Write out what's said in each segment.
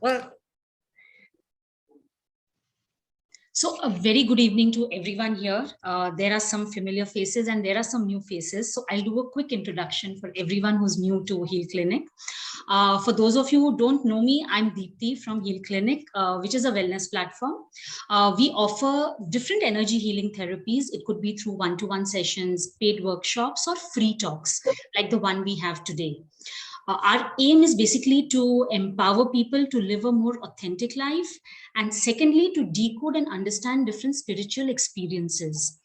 Well, so a very good evening to everyone here. There are some familiar faces and there are some new faces. So I'll do a quick introduction for everyone who's new to Healclinic. For those of you who don't know me, I'm Deepthi from Healclinic, which is a wellness platform. We offer different energy healing therapies. It could be through one-to-one sessions, paid workshops, or free talks like the one we have today. Our aim is basically to empower people to live a more authentic life, and secondly, to decode and understand different spiritual experiences.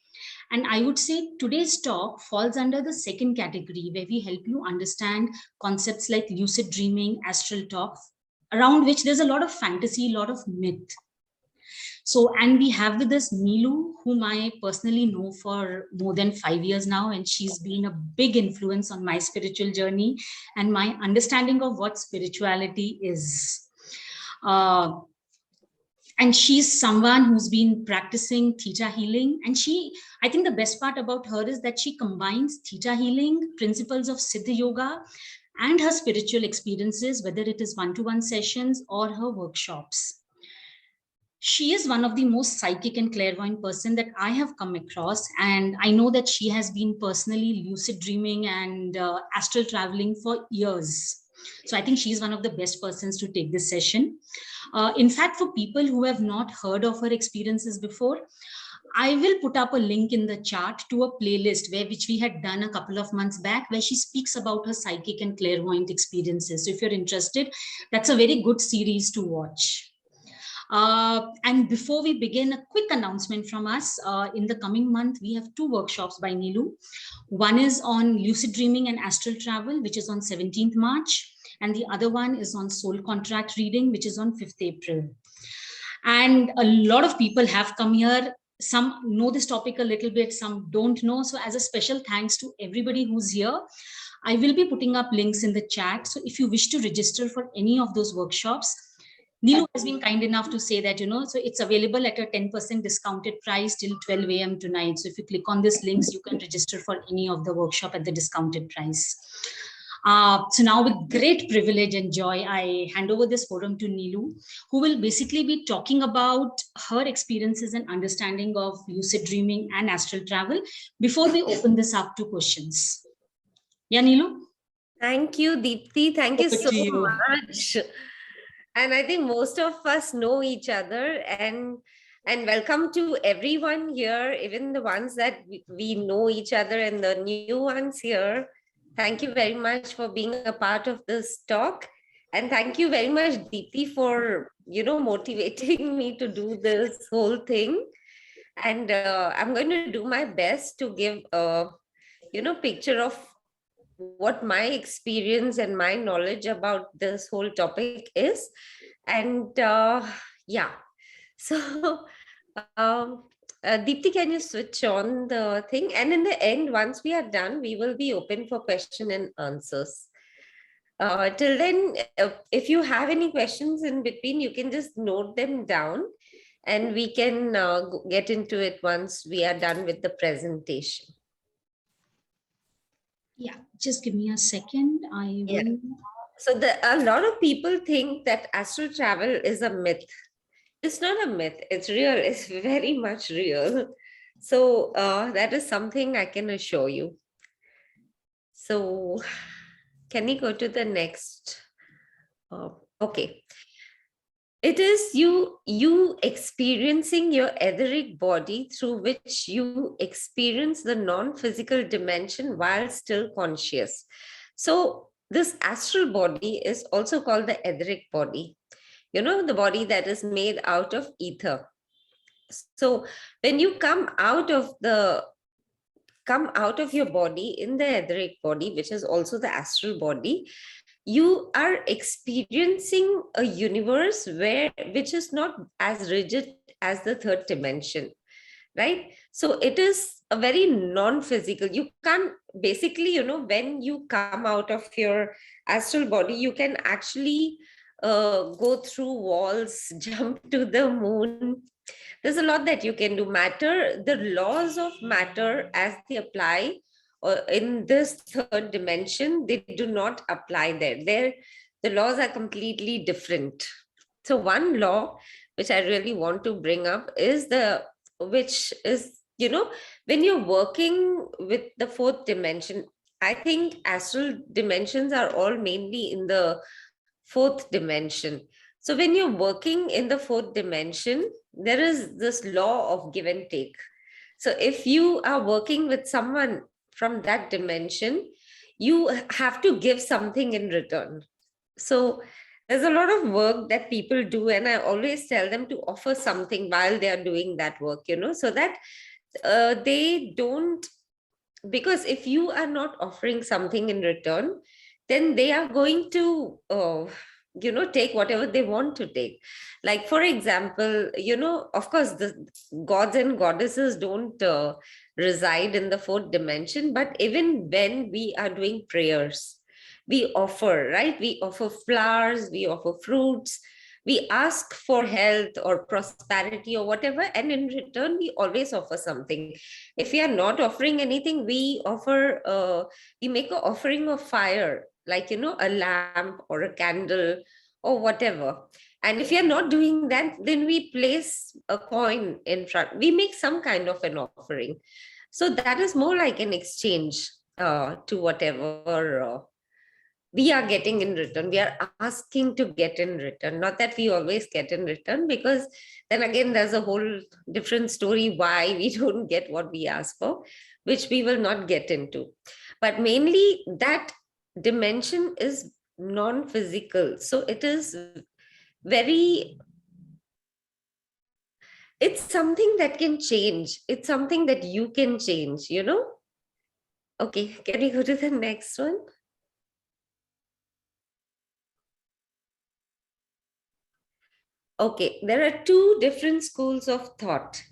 And I would say today's talk falls under the second category, where we help you understand concepts like lucid dreaming, astral talk, around which there's a lot of fantasy, a lot of myth. So, and we have with us Neelu, whom I personally know for more than 5 years now, and she's been a big influence on my spiritual journey and my understanding of what spirituality is. And she's someone who's been practicing Theta Healing. And I think the best part about her is that she combines Theta Healing, principles of Siddha Yoga, and her spiritual experiences, whether it is one-to-one sessions or her workshops. She is one of the most psychic and clairvoyant person that I have come across. And I know that she has been personally lucid dreaming and astral traveling for years. So I think she's one of the best persons to take this session. In fact, for people who have not heard of her experiences before, I will put up a link in the chat to a playlist which we had done a couple of months back, where she speaks about her psychic and clairvoyant experiences. So if you're interested, that's a very good series to watch. And before we begin, a quick announcement from us. In the coming month, we have 2 workshops by Neelu. One is on lucid dreaming and astral travel, which is on 17th March. And the other one is on soul contract reading, which is on 5th April. And a lot of people have come here. Some know this topic a little bit, some don't know. So as a special thanks to everybody who's here, I will be putting up links in the chat. So if you wish to register for any of those workshops, Neelu has been kind enough to say that, so it's available at a 10% discounted price till 12 a.m. tonight. So if you click on this links, you can register for any of the workshop at the discounted price. So now with great privilege and joy, I hand over this forum to Neelu, who will basically be talking about her experiences and understanding of lucid dreaming and astral travel before we open this up to questions. Yeah, Neelu? Thank you, Deepthi. Thank you so much. And I think most of us know each other, and welcome to everyone here, even the ones that we know each other and the new ones here. Thank you very much for being a part of this talk. And thank you very much, Deepthi, for, motivating me to do this whole thing. And I'm going to do my best to give a, picture of what my experience and my knowledge about this whole topic is. And yeah, so Deepthi, can you switch on the thing? And in the end, once we are done, we will be open for question and answers. Till then, if you have any questions in between, you can just note them down and we can get into it once we are done with the presentation. Yeah, just give me a second. I will. Yeah. So a lot of people think that astral travel is a myth. It's not a myth. It's real. It's very much real. So that is something I can assure you. So can we go to the next? Okay. It is you experiencing your etheric body through which you experience the non-physical dimension while still conscious. So this astral body is also called the etheric body. The body that is made out of ether. So when you come out of your body in the etheric body, which is also the astral body, you are experiencing a universe which is not as rigid as the third dimension, right? So it is a very non-physical. You can't basically, when you come out of your astral body, you can actually go through walls, jump to the moon. There's a lot that you can do. The laws of matter as they apply in this third dimension, they do not apply there. The laws are completely different. So one law which I really want to bring up is which is, when you're working with the fourth dimension, I think astral dimensions are all mainly in the fourth dimension. So when you're working in the fourth dimension, there is this law of give and take. So if you are working with someone from that dimension, you have to give something in return. So there's a lot of work that people do, and I always tell them to offer something while they are doing that work, so that they don't, because if you are not offering something in return, then they are going to take whatever they want to take. Like, for example, of course the gods and goddesses don't reside in the fourth dimension, but even when we are doing prayers, we offer, right? We offer flowers, we offer fruits, we ask for health or prosperity or whatever, and in return we always offer something. If we are not offering anything, we offer we make an offering of fire, like, a lamp or a candle or whatever. And if we are not doing that, then we place a coin in front, we make some kind of an offering. So that is more like an exchange to whatever we are getting in return. We are asking to get in return, not that we always get in return, because then again there's a whole different story why we don't get what we ask for, which we will not get into. But mainly that dimension is non-physical, so it is very, it's something that can change, it's something that you can change. Okay, can we go to the next one? Okay, there are two different schools of thought.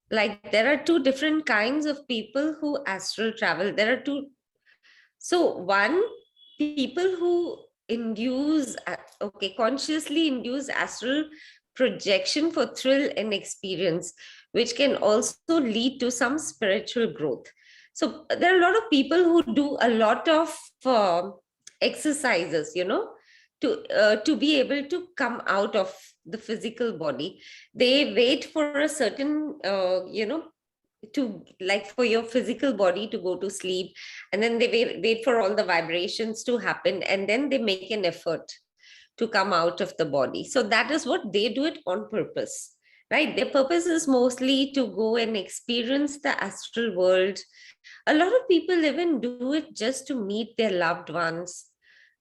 Like, there are two different kinds of people who astral travel. There are two. So one, people who consciously induce astral projection for thrill and experience, which can also lead to some spiritual growth. So there are a lot of people who do a lot of exercises, to be able to come out of the physical body. They wait for a certain to, like, for your physical body to go to sleep, and then they wait for all the vibrations to happen, and then they make an effort to come out of the body. So that is what they do it on purpose, right? Their purpose is mostly to go and experience the astral world. A lot of people even do it just to meet their loved ones.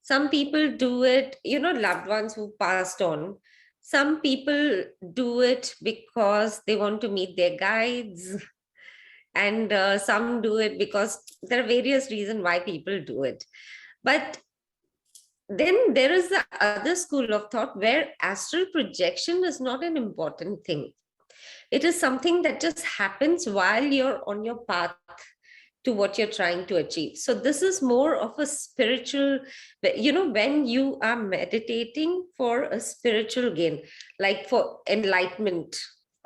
Some people do it, loved ones who passed on. Some people do it because they want to meet their guides, and some do it because there are various reasons why people do it. But then there is the other school of thought where astral projection is not an important thing. It is something that just happens while you're on your path to what you're trying to achieve. So this is more of a spiritual, when you are meditating for a spiritual gain, like for enlightenment,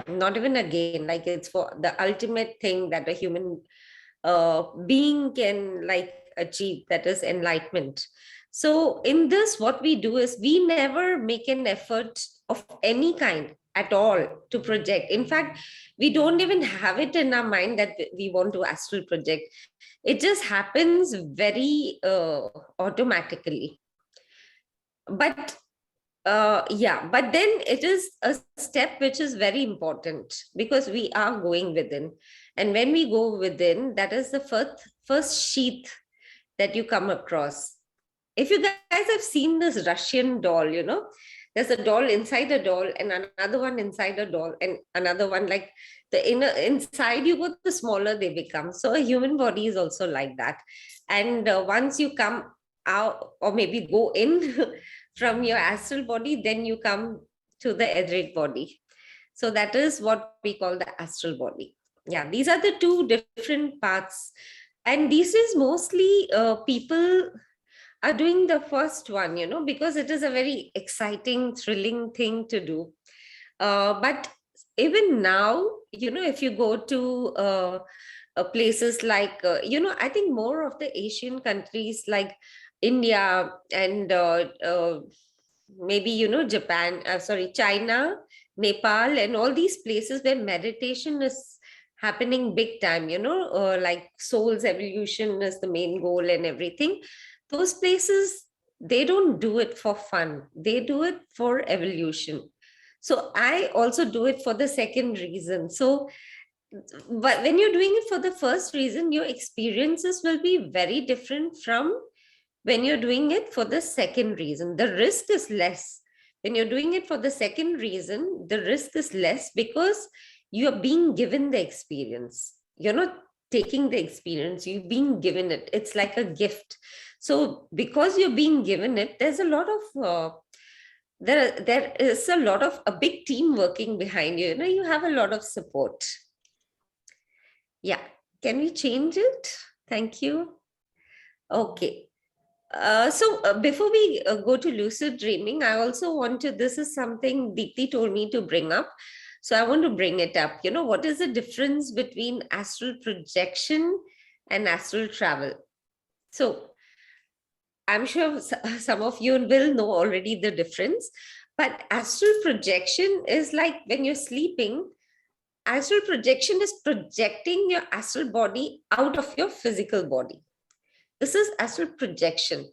not even a gain, like it's for the ultimate thing that a human being can, like, achieve, that is enlightenment. So in this, what we do is we never make an effort of any kind at all to project. In fact, we don't even have it in our mind that we want to astral project. It just happens very automatically. But but then it is a step which is very important, because we are going within, and when we go within, that is the first sheath that you come across. If you guys have seen this Russian doll, there's a doll inside a doll and another one inside a doll and another one, like the inner inside you go, the smaller they become. So a human body is also like that. And once you come out, or maybe go in from your astral body, then you come to the etheric body. So that is what we call the astral body. Yeah, these are the two different paths. And these is mostly people are doing the first one, because it is a very exciting, thrilling thing to do. But even now, if you go to places like, I think more of the Asian countries like India and maybe, Japan, China, Nepal, and all these places where meditation is happening big time, like soul's evolution is the main goal and everything. Those places, they don't do it for fun. They do it for evolution. So I also do it for the second reason. So, but when you're doing it for the first reason, your experiences will be very different from when you're doing it for the second reason. The risk is less. When you're doing it for the second reason, the risk is less because you're being given the experience. You're not taking the experience, you're being given it. It's like a gift. So because you're being given it, there's a lot of there is a lot of a big team working behind you. You have a lot of support. Yeah. Can we change it? Thank you. Okay. So before we go to lucid dreaming, I also want to, this is something Deepti told me to bring up. So I want to bring it up. What is the difference between astral projection and astral travel? So I'm sure some of you will know already the difference, but astral projection is like when you're sleeping, astral projection is projecting your astral body out of your physical body. This is astral projection.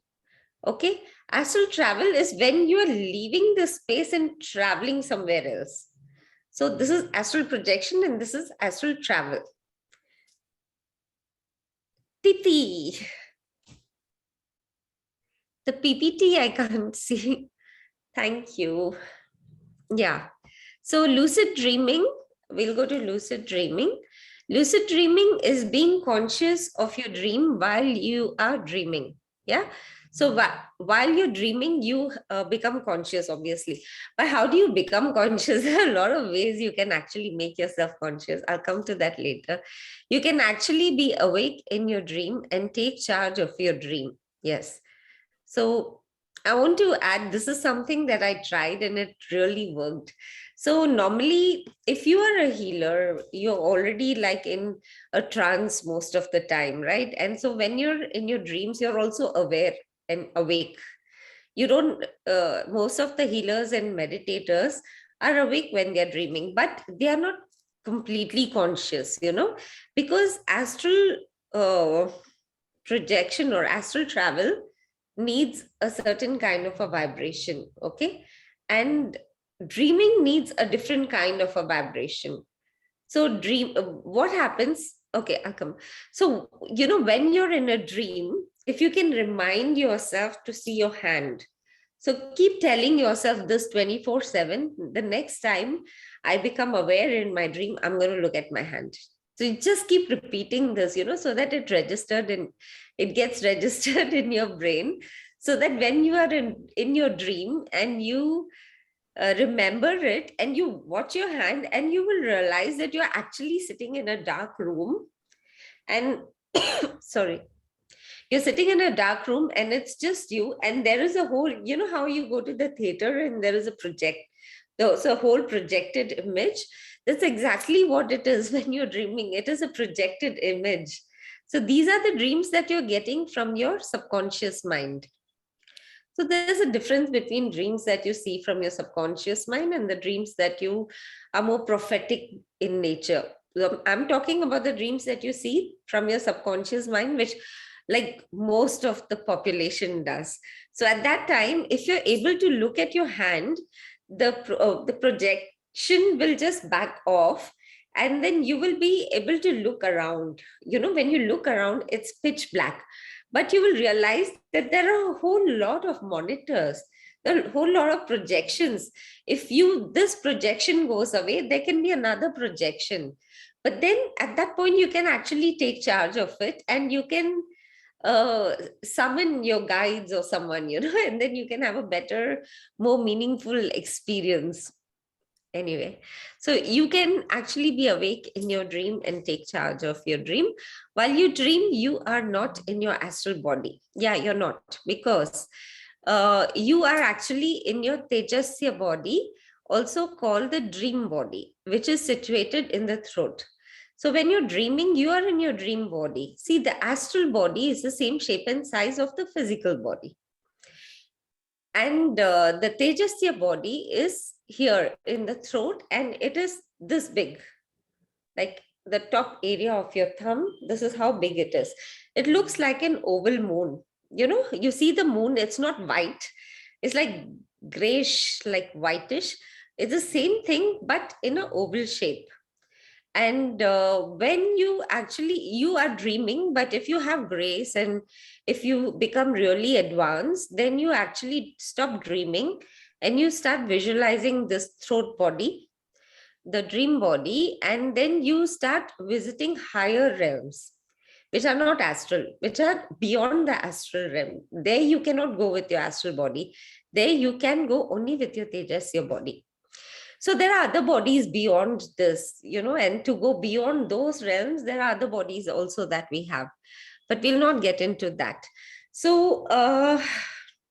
Okay. Astral travel is when you are leaving the space and traveling somewhere else. So this is astral projection and this is astral travel. Titi. The PPT I can't see. Thank you. Yeah. So lucid dreaming, we'll go to lucid dreaming. Lucid dreaming is being conscious of your dream while you are dreaming. Yeah. So while you're dreaming, you become conscious, obviously. But how do you become conscious? There are a lot of ways you can actually make yourself conscious. I'll come to that later. You can actually be awake in your dream and take charge of your dream. Yes. So I want to add, this is something that I tried and it really worked. So normally, if you are a healer, you're already like in a trance most of the time, right? And so when you're in your dreams, you're also aware and awake. You don't, most of the healers and meditators are awake when they're dreaming, but they are not completely conscious, because astral projection or astral travel needs a certain kind of a vibration, okay? And dreaming needs a different kind of a vibration. So what happens? Okay, I'll come. So, when you're in a dream, if you can remind yourself to see your hand. So keep telling yourself this 24/7. The next time I become aware in my dream, I'm going to look at my hand. So you just keep repeating this, so that it gets registered in your brain, so that when you are in your dream and you remember it and you watch your hand, and you will realize that you're actually sitting in a dark room and sorry, you're sitting in a dark room and it's just you, and there is a whole, how you go to the theater and there is there's a whole projected image. That's exactly what it is when you're dreaming. It is a projected image. So these are the dreams that you're getting from your subconscious mind. So there's a difference between dreams that you see from your subconscious mind and the dreams that you are more prophetic in nature. I'm talking about the dreams that you see from your subconscious mind, which like most of the population does. So at that time, if you're able to look at your hand, the projection will just back off, and then you will be able to look around. When you look around, it's pitch black, but you will realize that there are a whole lot of monitors, a whole lot of projections. If this projection goes away, there can be another projection. But then at that point, you can actually take charge of it, and you can summon your guides or someone, and then you can have a better, more meaningful experience. Anyway, so you can actually be awake in your dream and take charge of your dream. While you dream, you are not in your astral body. Yeah, you're not, because you are actually in your Tejasya body, also called the dream body, which is situated in the throat. So when you're dreaming, you are in your dream body. See, the astral body is the same shape and size of the physical body. And the Tejasya body is here in the throat, and it is this big, like the top area of your thumb. This is how big it is. It looks like an oval moon. You see the moon, it's not white, it's like grayish, like whitish. It's the same thing, but in an oval shape. And when you are dreaming, but if you have grace and if you become really advanced, then you actually stop dreaming and you start visualizing this throat body, the dream body, and then you start visiting higher realms, which are not astral, which are beyond the astral realm. There you cannot go with your astral body. There you can go only with your Tejasya body. So there are other bodies beyond this, and to go beyond those realms, there are other bodies also that we have, but we'll not get into that. So,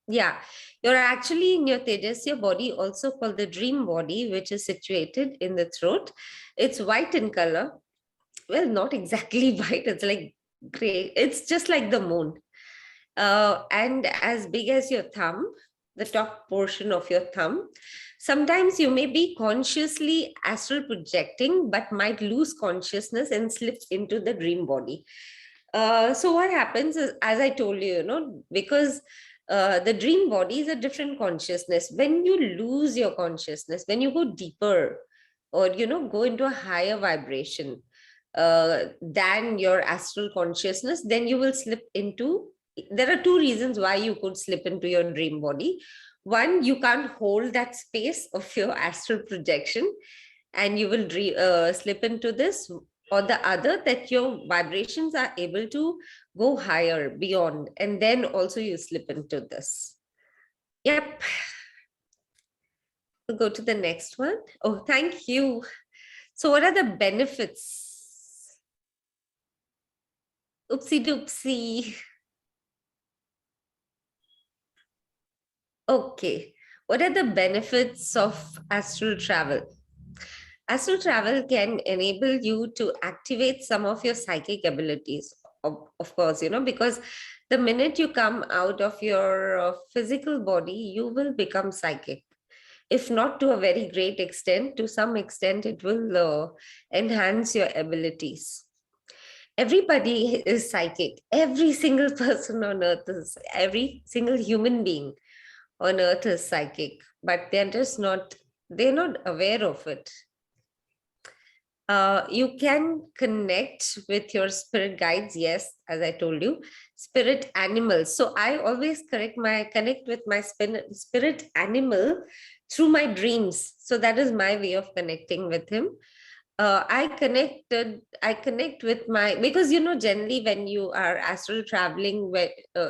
yeah, you're actually in your Tejasya body, also called the dream body, which is situated in the throat. It's white in color. Well, not exactly white, it's like gray. It's just like the moon. And as big as your thumb, the top portion of your thumb. Sometimes you may be consciously astral projecting, but might lose consciousness and slip into the dream body. So what happens is, as I told you, because the dream body is a different consciousness. When you lose your consciousness, when you go deeper, or go into a higher vibration than your astral consciousness, then you will slip into. There are two reasons why you could slip into your dream body. One, you can't hold that space of your astral projection, and you will slip into this. Or the other, that your vibrations are able to go higher beyond, and then also you slip into this. Yep. We'll go to the next one. Oh, thank you. So what are the benefits? Oopsie doopsie. Okay. What are the benefits of astral travel? Astral travel can enable you to activate some of your psychic abilities, of course, because the minute you come out of your physical body, you will become psychic. If not to a very great extent, to some extent, it will enhance your abilities. Everybody is psychic. Every single person on earth is, every single human being on earth is psychic, but they're not aware of it. You can connect with your spirit guides, yes, as I told you, spirit animals. So I always connect with my spirit animal through my dreams. So that is my way of connecting with him. I connect with because generally when you are astral traveling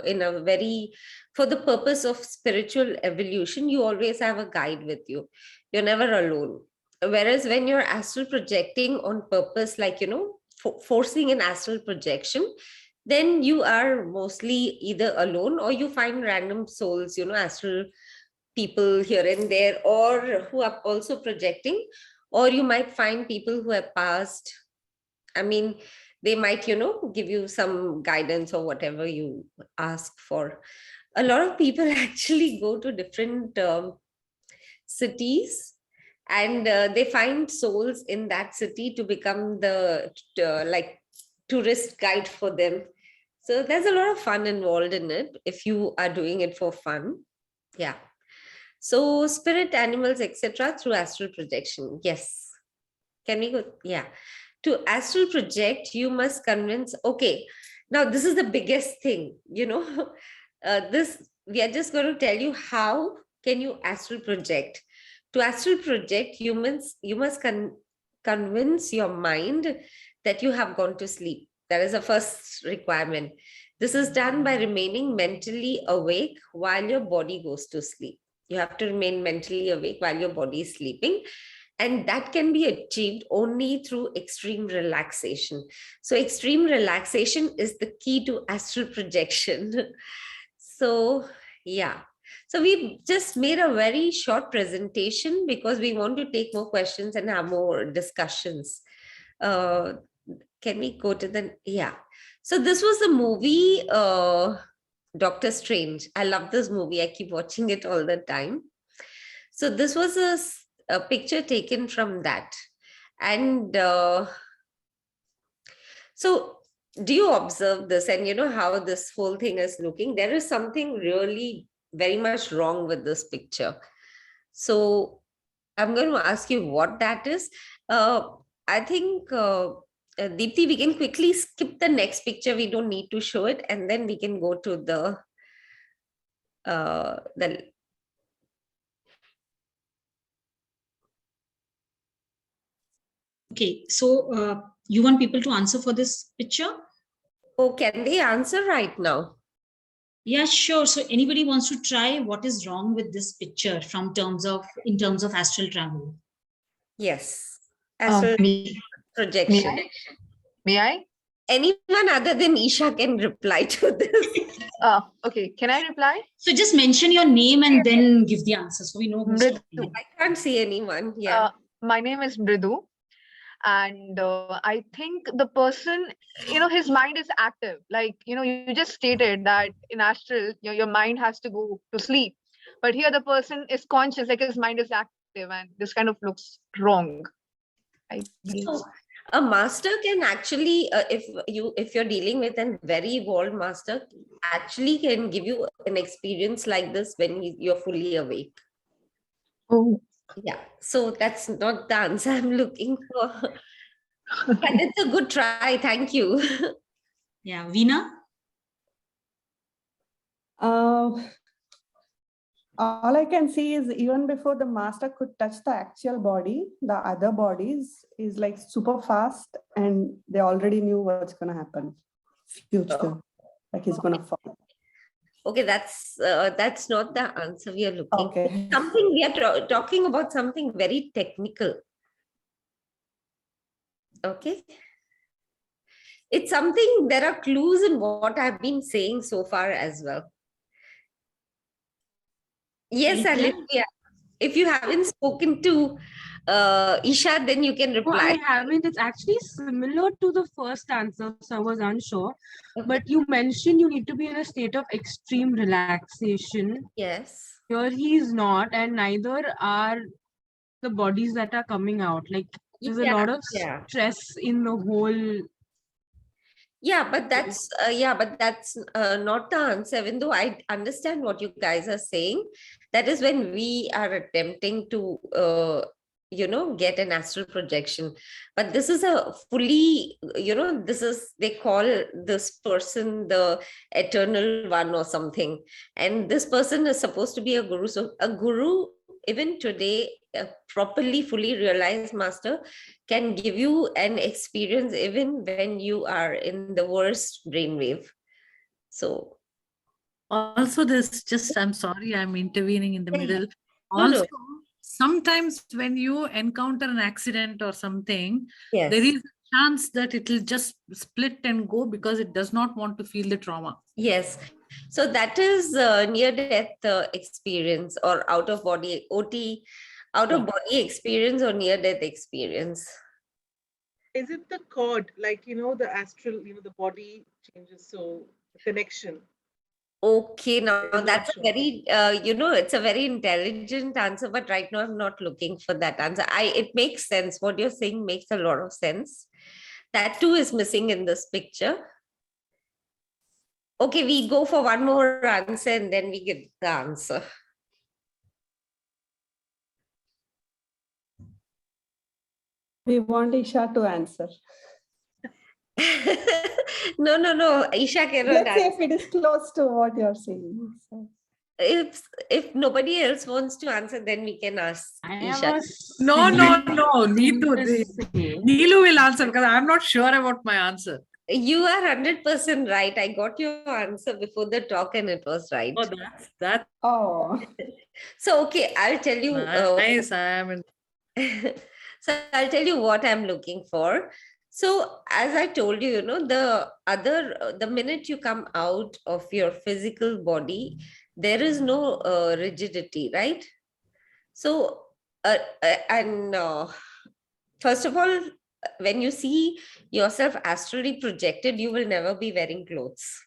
in a very, for the purpose of spiritual evolution, you always have a guide with you. You're never alone. Whereas when you're astral projecting on purpose, like forcing an astral projection, then you are mostly either alone, or you find random souls, astral people here and there, or who are also projecting, or you might find people who have passed. I mean, they might give you some guidance or whatever you ask for. A lot of people actually go to different cities, and they find souls in that city to become the like tourist guide for them. So there's a lot of fun involved in it if you are doing it for fun. Yeah. So spirit animals, etc., through astral projection. Yes. Can we go? Yeah. To astral project, you must convince. Okay. Now, this is the biggest thing, this, we are just going to tell you how can you astral project. To astral project, you must convince your mind that you have gone to sleep. That is the first requirement. This is done by remaining mentally awake while your body goes to sleep. You have to remain mentally awake while your body is sleeping. And that can be achieved only through extreme relaxation. So extreme relaxation is the key to astral projection. So, yeah. So we just made a very short presentation because we want to take more questions and have more discussions. Can we go to the, yeah. So this was the movie, Doctor Strange. I love this movie. I keep watching it all the time. So this was a picture taken from that. And so do you observe this and you know how this whole thing is looking? There is something really very much wrong with this picture. So I'm going to ask you what that is. I think, Deepti, we can quickly skip the next picture. We don't need to show it. And then we can go to the Okay, so you want people to answer for this picture? Oh, can they answer right now? Yeah, sure. So anybody wants to try what is wrong with this picture in terms of astral travel? Yes. Astral projection. May I? Anyone other than Isha can reply to this. Okay. Can I reply? So just mention your name and then give the answer so we know who's Mridu. talking. I can't see anyone. Yeah. My name is Mridu. And I think the person, his mind is active. Like, you just stated that in astral, your mind has to go to sleep. But here the person is conscious, like his mind is active, and this kind of looks wrong. I believe. So, a master can actually, if you're dealing with a very evolved master, actually can give you an experience like this when you're fully awake. Oh. Yeah. So that's not the answer I'm looking for. But it's a good try. Thank you. Yeah, Veena? All I can see is even before the master could touch the actual body, the other bodies is like super fast and they already knew what's going to happen. Future, like he's going to fall. Okay, that's not the answer we are looking. Okay. Something we are talking about something very technical. Okay. It's something, there are clues in what I've been saying so far as well. Yes, Alicia. If you haven't spoken to Isha, then you can reply. No, I haven't. It's actually similar to the first answer, so I was unsure. Okay. But you mentioned you need to be in a state of extreme relaxation. Yes. Here he is not, and neither are the bodies that are coming out. Like there's a lot of stress in the whole. Yeah, but that's not the answer. Even though I understand what you guys are saying, that is when we are attempting to get an astral projection. But this is a fully, they call this person the eternal one or something, and this person is supposed to be a guru. So a guru, even today, a properly fully realized master can give you an experience even when you are in the worst brainwave. So also this just, I'm sorry, I'm intervening in the middle. No, Also, sometimes when you encounter an accident or something, yes, there is a chance that it will just split and go because it does not want to feel the trauma. Yes. So that is near-death experience or out-of-body OT, out-of-body experience or near-death experience. Is it the cord, like, the astral, the body changes, so the connection? Okay, now that's a very, it's a very intelligent answer, but right now I'm not looking for that answer. It makes sense. What you're saying makes a lot of sense. That too is missing in this picture. Okay, we go for one more answer and then we get the answer. We want Isha to answer. No. Isha cannot Let's answer. see if it is close to what you're saying. So. If nobody else wants to answer, then we can ask Isha. No. Neelu will answer because I'm not sure about my answer. You are 100% right. I got your answer before the talk and it was right. Oh, that's Oh. So, okay, I'll tell you. Nice. So I'll tell you what I'm looking for. So as I told you, the minute you come out of your physical body, there is no rigidity, right? So, first of all, when you see yourself astrally projected, you will never be wearing clothes.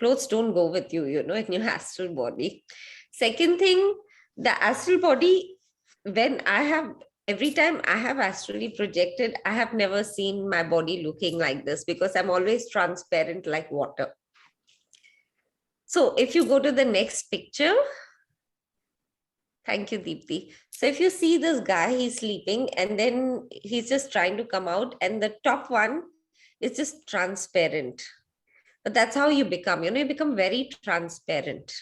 clothes don't go with you, in your astral body. Second thing, the astral body, every time I have astrally projected, I have never seen my body looking like this because I'm always transparent like water. So if you go to the next picture, thank you, Deepthi. So if you see this guy, he's sleeping and then he's just trying to come out, and the top one is just transparent. But that's how you become, you become very transparent.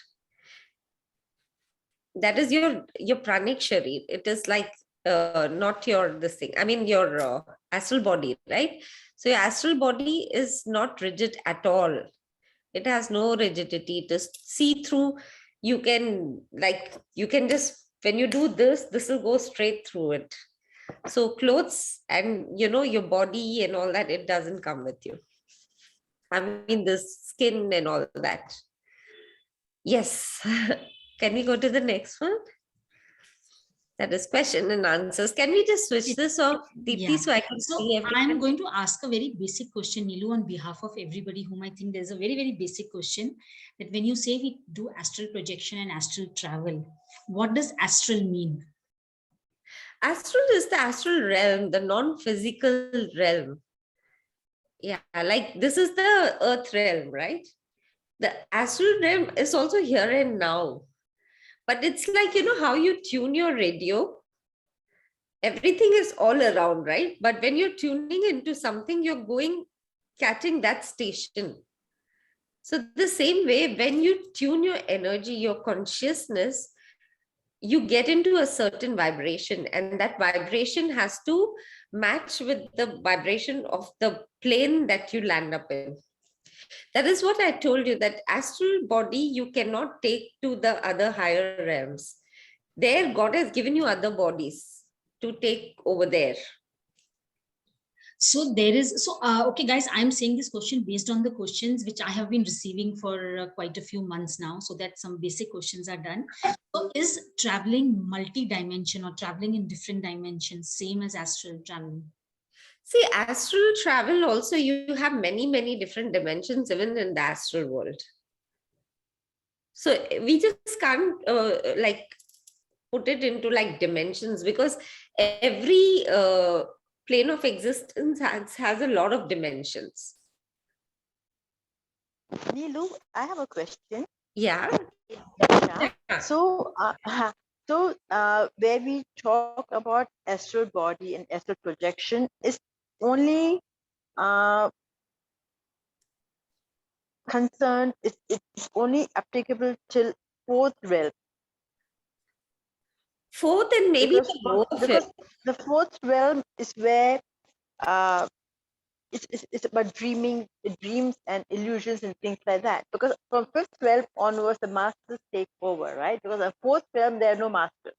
That is your pranic sharir. It is like not your this thing. I mean your astral body, right? So your astral body is not rigid at all. It has no rigidity. It is see-through. You can just, when you do this will go straight through it. So clothes and your body and all that, it doesn't come with you. I mean the skin and all that. Yes. Can we go to the next one? That is question and answers. Can we just switch this off, Deepthi, so I can see everything? I'm going to ask a very basic question, Neelu, on behalf of everybody whom I think there's a very, very basic question, that when you say we do astral projection and astral travel, what does astral mean? Astral is the astral realm, the non-physical realm. Yeah, like this is the earth realm, right? The astral realm is also here and now. But it's like, how you tune your radio. Everything is all around, right? But when you're tuning into something, you're catching that station. So the same way, when you tune your energy, your consciousness, you get into a certain vibration, and that vibration has to match with the vibration of the plane that you land up in. That is what I told you, that astral body you cannot take to the other higher realms. There, God has given you other bodies to take over there. So there is, okay guys, I'm saying this question based on the questions which I have been receiving for quite a few months now, so that some basic questions are done. So is traveling multi-dimension or traveling in different dimensions same as astral traveling? See, astral travel also, you have many, many different dimensions even in the astral world. So we just can't put it into like dimensions, because every plane of existence has a lot of dimensions. Neelu, I have a question. Yeah. So, where we talk about astral body and astral projection is only concerned, it's only applicable till fourth realm. Fourth and maybe because the fourth realm is where it's about dreaming, dreams and illusions and things like that. Because from fifth realm onwards, the masters take over, right? Because the fourth realm, there are no masters.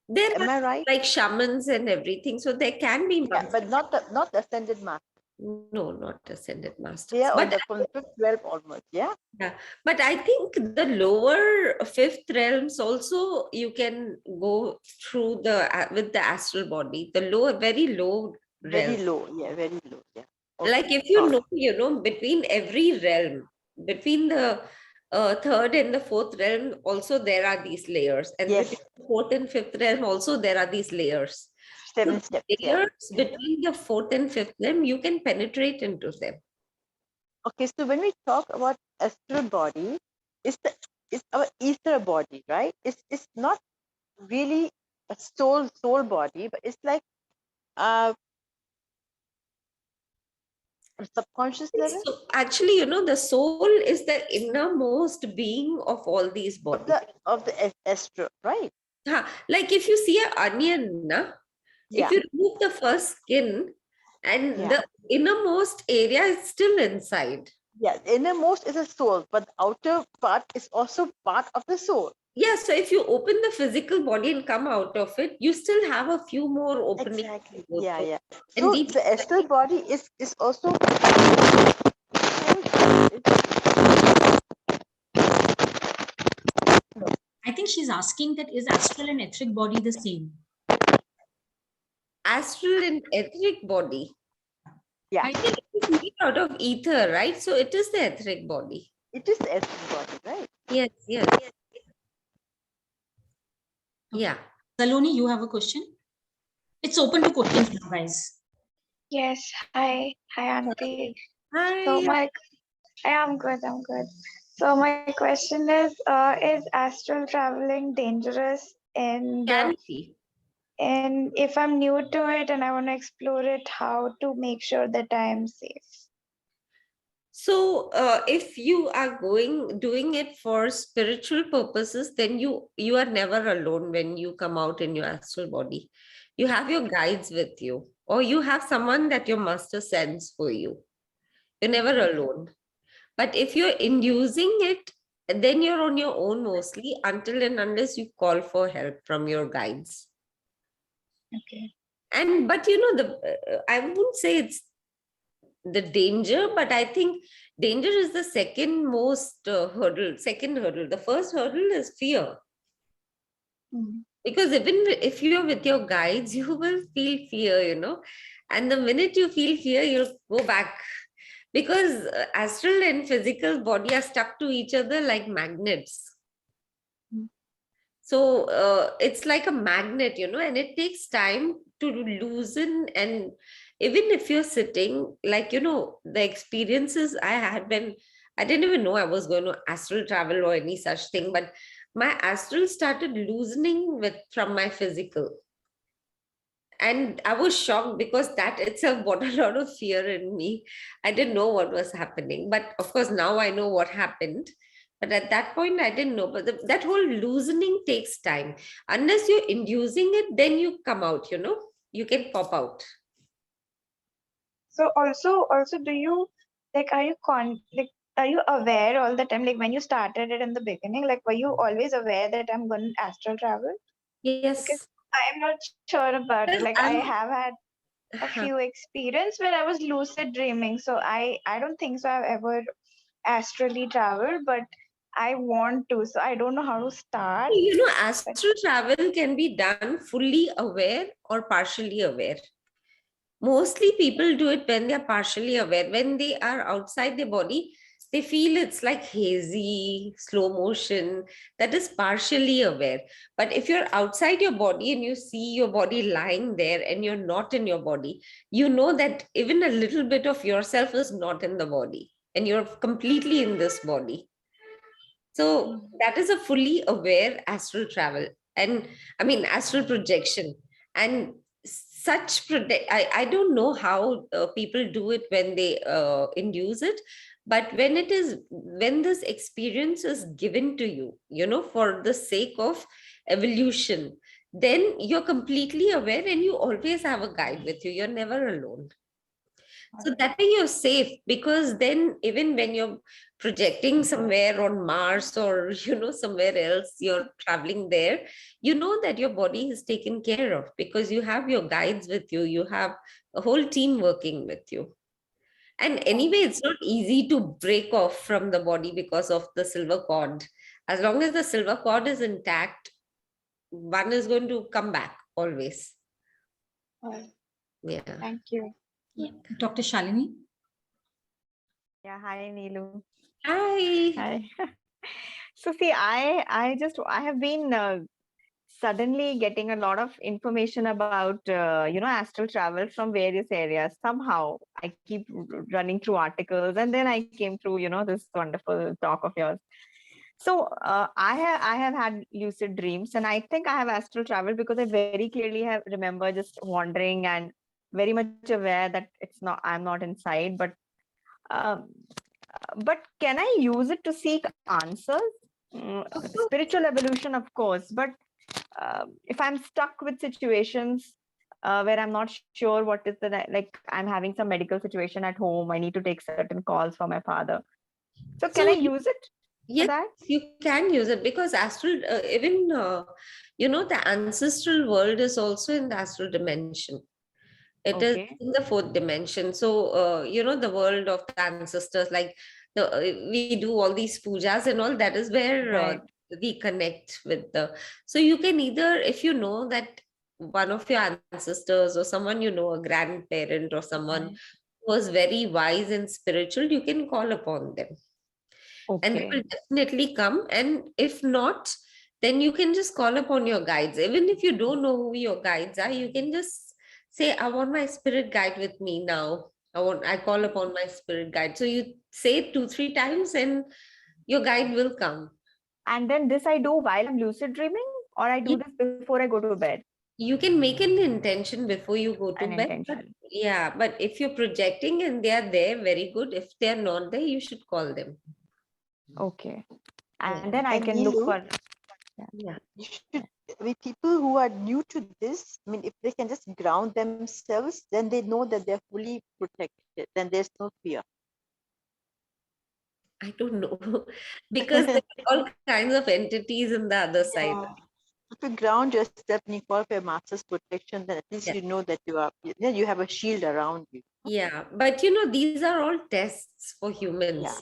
Am I right? Like shamans and everything. So there can be masters. Yeah, but not ascended masters. No, not ascended masters. Yeah, but from the fifth realm onwards, yeah. Yeah, but I think the lower fifth realms also you can go through with the astral body. The lower, very low realm. Very low, yeah, very low, yeah. Okay, like if you know, between every realm, between the third and the fourth realm, also there are these layers, and between the fourth and fifth realm, also there are these layers. 7 steps. Layers between the fourth and fifth realm, you can penetrate into them. Okay, so when we talk about astral body, it's our ether body, right? It's not really a soul body, but it's like subconscious level. So actually, the soul is the innermost being of all these bodies. Of the astral, right? Like if you see an onion, if you remove the first skin, and the innermost area is still inside. Yeah, the innermost is a soul, but the outer part is also part of the soul. Yeah, so if you open the physical body and come out of it, you still have a few more openings. Exactly. Yeah. So the astral body is also. I think she's asking that is astral and etheric body the same? Astral and etheric body. Yeah. I think it is made out of ether, right? So it is the etheric body. It is the astral body, right? Yes, yes. Yeah. Saloni, you have a question? It's open to questions now, guys. Yes. Hi. Hi, Auntie. Hi. So I'm good. I'm good. So my question is astral traveling dangerous? Can be. And if I'm new to it and I want to explore it, how to make sure that I am safe? So if you are doing it for spiritual purposes, then you are never alone when you come out in your astral body. You have your guides with you, or you have someone that your master sends for you. You're never alone. But if you're inducing it, then you're on your own mostly until and unless you call for help from your guides. Okay. And but I wouldn't say it's the danger, but I think danger is the second most second hurdle. The first hurdle is fear. Because even if you're with your guides, you will feel fear, and the minute you feel fear, you'll go back, because astral and physical body are stuck to each other like magnets. So it's like a magnet, and it takes time to loosen. And even if you're sitting, like, the experiences I had when I didn't even know I was going to astral travel or any such thing, but my astral started loosening from my physical. And I was shocked because that itself brought a lot of fear in me. I didn't know what was happening. But of course, now I know what happened. But at that point, I didn't know. But that whole loosening takes time. Unless you're inducing it, then you come out, you can pop out. So also do you are you aware all the time? Like when you started it in the beginning, like were you always aware that I'm going to astral travel? Yes. Because I'm not sure about it. Like I have had a few experience where I was lucid dreaming. So I don't think so I've ever astrally traveled, but I want to. So I don't know how to start. Astral travel can be done fully aware or partially aware. Mostly people do it when they're partially aware. When they are outside their body, they feel it's like hazy, slow motion. That is partially aware. But if you're outside your body and you see your body lying there and you're not in your body, you know that even a little bit of yourself is not in the body and you're completely in this body. So that is a fully aware astral travel. And I mean, astral projection. And I don't know how people do it when they induce it, but when this experience is given to you, for the sake of evolution, then you're completely aware and you always have a guide with you. You're never alone. So that way you're safe, because then even when you're projecting somewhere on Mars or somewhere else, you're traveling there, you know that your body is taken care of because you have your guides with you, you have a whole team working with you. And anyway, it's not easy to break off from the body because of the silver cord. As long as the silver cord is intact, one is going to come back always. Yeah. Thank you. Yeah. Dr. Shalini? Yeah, hi Neelu. Hi. Hi. So see, I have been suddenly getting a lot of information about astral travel from various areas. Somehow I keep running through articles, and then I came through this wonderful talk of yours. So I have had lucid dreams, and I think I have astral travel because I very clearly have remember just wandering and very much aware that I'm not inside, but can I use it to seek answers? Spiritual evolution, of course, but if I'm stuck with situations where I'm not sure what is like I'm having some medical situation at home, I need to take certain calls for my father. So can I use it? Yes, you can use it because astral, even, the ancestral world is also in the astral dimension. It is in the fourth dimension. So, the world of the ancestors, like we do all these pujas and all, that is where we connect with so you can either, if you know that one of your ancestors or someone, a grandparent or someone who was very wise and spiritual, you can call upon them. And they Okay. will definitely come. And if not, then you can just call upon your guides. Even if you don't know who your guides are, you can just say, I want my spirit guide with me now. I call upon my spirit guide. So you say it 2-3 times and your guide will come. And then this I do while I'm lucid dreaming, or I do this before I go to bed? You can make an intention before you go to An bed. intention. But if you're projecting and they are there, very good. If they're not there, you should call them. Okay. Yeah. And then I And can look Neelu, for. Yeah. you should, with people who are new to this, I mean, if they can just ground themselves, then they know that they're fully protected, then there's no fear. I don't know. Because there are all kinds of entities in the other side. Yeah. If you ground yourself and you call for your master's protection, then at least you know that then you have a shield around you. Yeah, but these are all tests for humans. Yeah.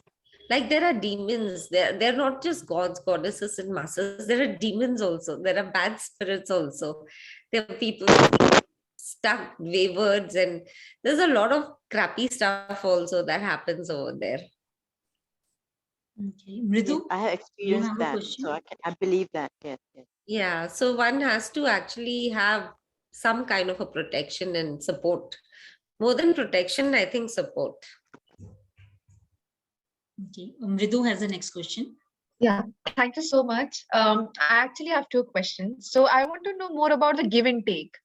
Like there are demons. They're not just gods, goddesses, and masters. There are demons also. There are bad spirits also. There are people stuck, wayward, and there's a lot of crappy stuff also that happens over there. Okay, Mridu, I have experienced have a that, question? so I believe that. Yes, yes. Yeah, so one has to actually have some kind of a protection and support. More than protection, I think support. Okay, Mridu has the next question. Yeah, thank you so much. I actually have 2 questions. So I want to know more about the give and take.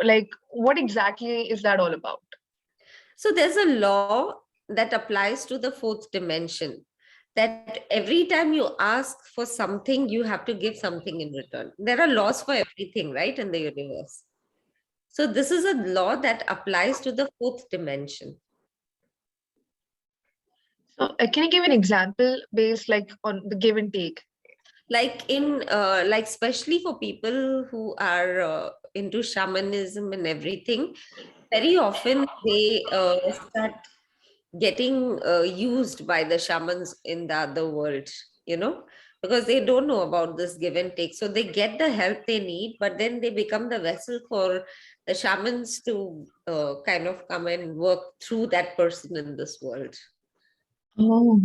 Like what exactly is that all about? So there's a law that applies to the 4th dimension, that every time you ask for something, you have to give something in return. There are laws for everything, right, in the universe. So this is a law that applies to the 4th dimension. So can you give an example based like on the give and take? Like especially for people who are into shamanism and everything, very often they start getting used by the shamans in the other world, because they don't know about this give and take. So they get the help they need, but then they become the vessel for the shamans to kind of come and work through that person in this world. Oh,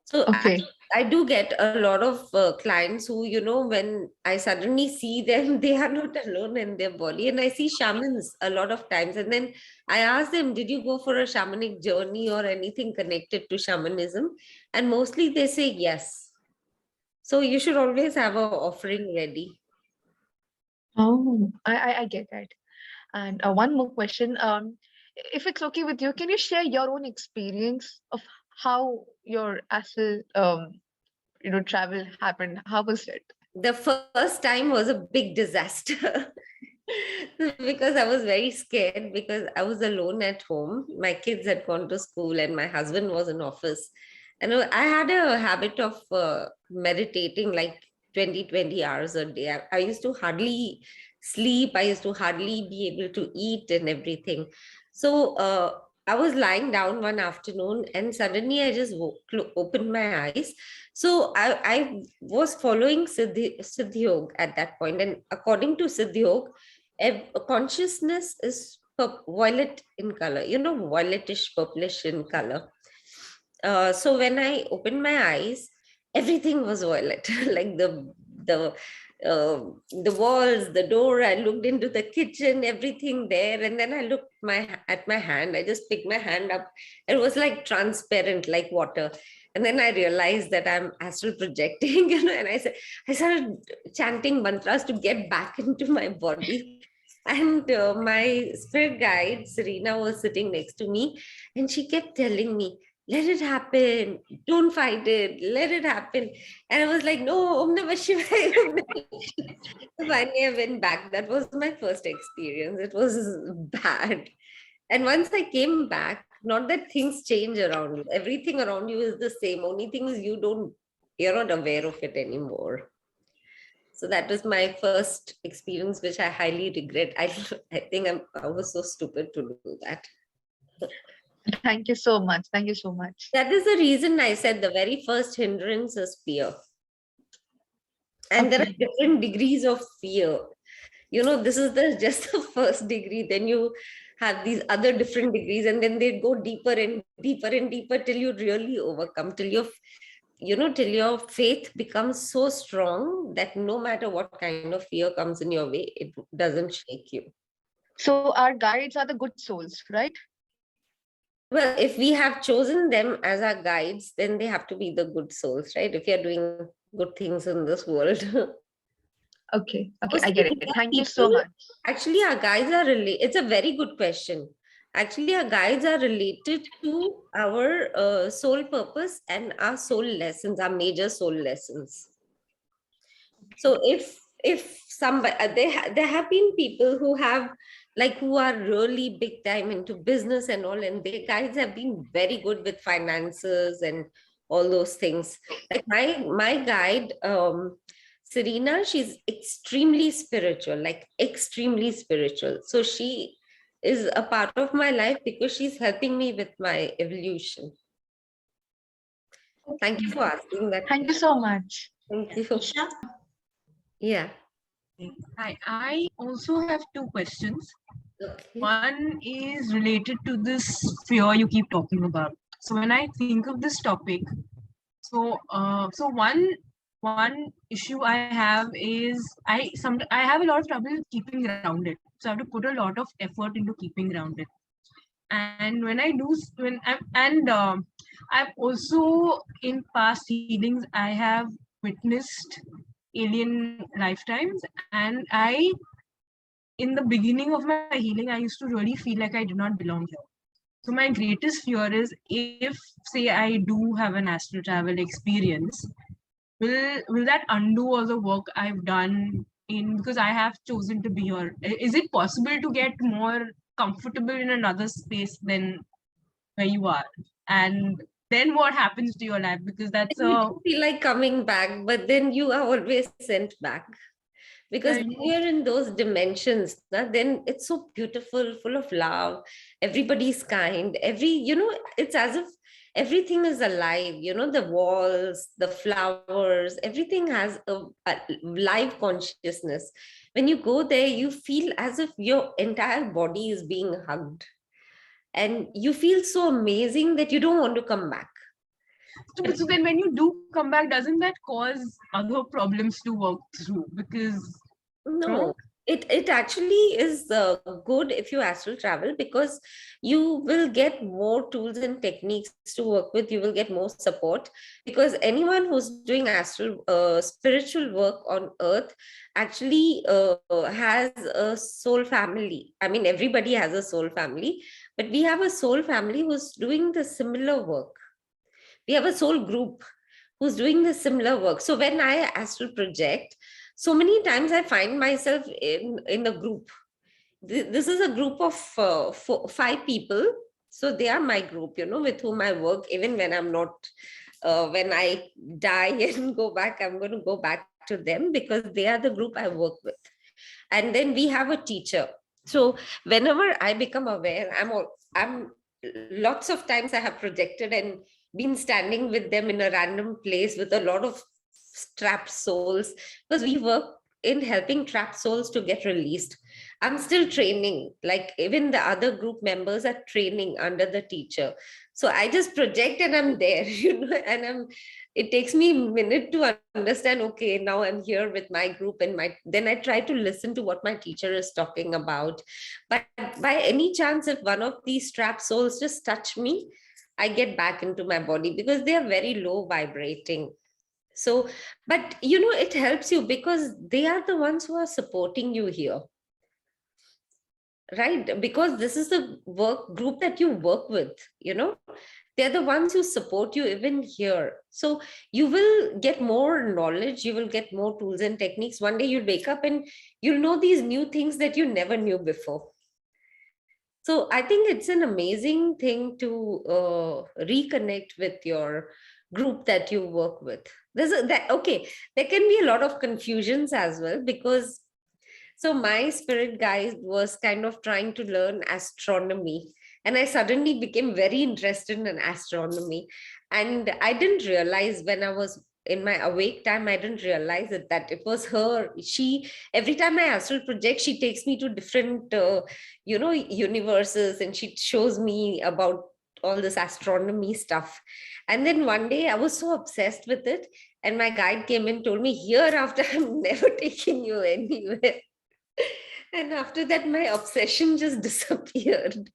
so okay. I do get a lot of clients who, when I suddenly see them, they are not alone in their body. And I see shamans a lot of times. And then I ask them, did you go for a shamanic journey or anything connected to shamanism? And mostly they say yes. So you should always have an offering ready. Oh, I get that. And one more question. If it's okay with you, can you share your own experience of how your astral travel happened? How was it? The first time was a big disaster. Because I was very scared, because I was alone at home. My kids had gone to school and my husband was in office. And I had a habit of meditating like 20 hours a day. I used to hardly sleep. I used to hardly be able to eat and everything. So I was lying down one afternoon and suddenly I just opened my eyes. So I was following Siddhi Yoga at that point. And according to Siddhi Yoga, consciousness is violet in color, violetish, purplish in color. So when I opened my eyes, everything was violet, like the walls, the door. I looked into the kitchen, everything there, and then I looked at my hand. I just picked my hand up. It was like transparent, like water. And then I realized that I'm astral projecting, and I started chanting mantras to get back into my body. And my spirit guide, Serena, was sitting next to me, and she kept telling me, let it happen, don't fight it, let it happen. And I was like, no, Om Namah Shivaya. So finally I went back. That was my first experience. It was bad. And once I came back, not that things change around you, everything around you is the same. Only thing is you're not aware of it anymore. So that was my first experience, which I highly regret. I think I was so stupid to do that. Thank you so much. Thank you so much. That is the reason I said the very first hindrance is fear. And there are different degrees of fear. This is just the first degree. Then you have these other different degrees, and then they go deeper and deeper and deeper till you really overcome, till you're till your faith becomes so strong that no matter what kind of fear comes in your way, it doesn't shake you. So our guides are the good souls, right? Well, if we have chosen them as our guides, then they have to be the good souls, right? If you're doing good things in this world. Okay, I get it. Thank you so much. Actually, our guides are related. It's a very good question. Actually, our guides are related to our soul purpose and our soul lessons, our major soul lessons. So if somebody there have been people who have who are really big time into business and all, and their guides have been very good with finances and all those things. Like my guide, Serena, she's extremely spiritual, like extremely spiritual. So she is a part of my life because she's helping me with my evolution. Thank you for asking that. Thank you so much. Thank you. Yeah. I also have two questions. Okay. One is related to this fear you keep talking about. So when I think of this topic, so one issue I have is I have a lot of trouble keeping grounded. So I have to put a lot of effort into keeping grounded. And when I do, I've also in past healings I have witnessed alien lifetimes, and in the beginning of my healing, I used to really feel like I did not belong here. So my greatest fear is if, say, I do have an astral travel experience, will that undo all the work I've done because I have chosen to be here? Is it possible to get more comfortable in another space than where you are? And then what happens to your life? Because that's you feel like coming back, but then you are always sent back. Because when you're in those dimensions, then it's so beautiful, full of love. Everybody's kind. It's as if everything is alive. The walls, the flowers, everything has a live consciousness. When you go there, you feel as if your entire body is being hugged. And you feel so amazing that you don't want to come back. So then when you do come back, doesn't that cause other problems to work through? Because no, it actually is good if you astral travel, because you will get more tools and techniques to work with. You will get more support, because anyone who's doing astral spiritual work on earth actually has a soul family. I mean, everybody has a soul family, but we have a soul family who's doing the similar work. We have a soul group who's doing the similar work. So when I astral project, so many times I find myself in a group. This is a group of 5 people. So they are my group, with whom I work. Even when I'm not, when I die and go back, I'm going to go back to them, because they are the group I work with. And then we have a teacher. So whenever I become aware, I'm lots of times I have projected and been standing with them in a random place with a lot of trapped souls, because we work in helping trapped souls to get released. I'm still training, like even the other group members are training under the teacher. So I just project and I'm there, and it takes me a minute to understand, okay, now I'm here with my group, and then I try to listen to what my teacher is talking about. But by any chance, if one of these trapped souls just touch me, I get back into my body, because they are very low vibrating. So, but it helps you, because they are the ones who are supporting you here, right? Because this is the work group that you work with, they're the ones who support you even here. So you will get more knowledge, you will get more tools and techniques. One day you'll wake up and you'll know these new things that you never knew before. So I think it's an amazing thing to reconnect with your group that you work with. Okay, there can be a lot of confusions as well, because so my spirit guide was kind of trying to learn astronomy, and I suddenly became very interested in astronomy. And I didn't realize, when I was in my awake time, I didn't realize that it was her. Every time I astral project, she takes me to different, universes, and she shows me about all this astronomy stuff. And then one day I was so obsessed with it, and my guide came and told me, hereafter I'm never taking you anywhere. And after that, my obsession just disappeared.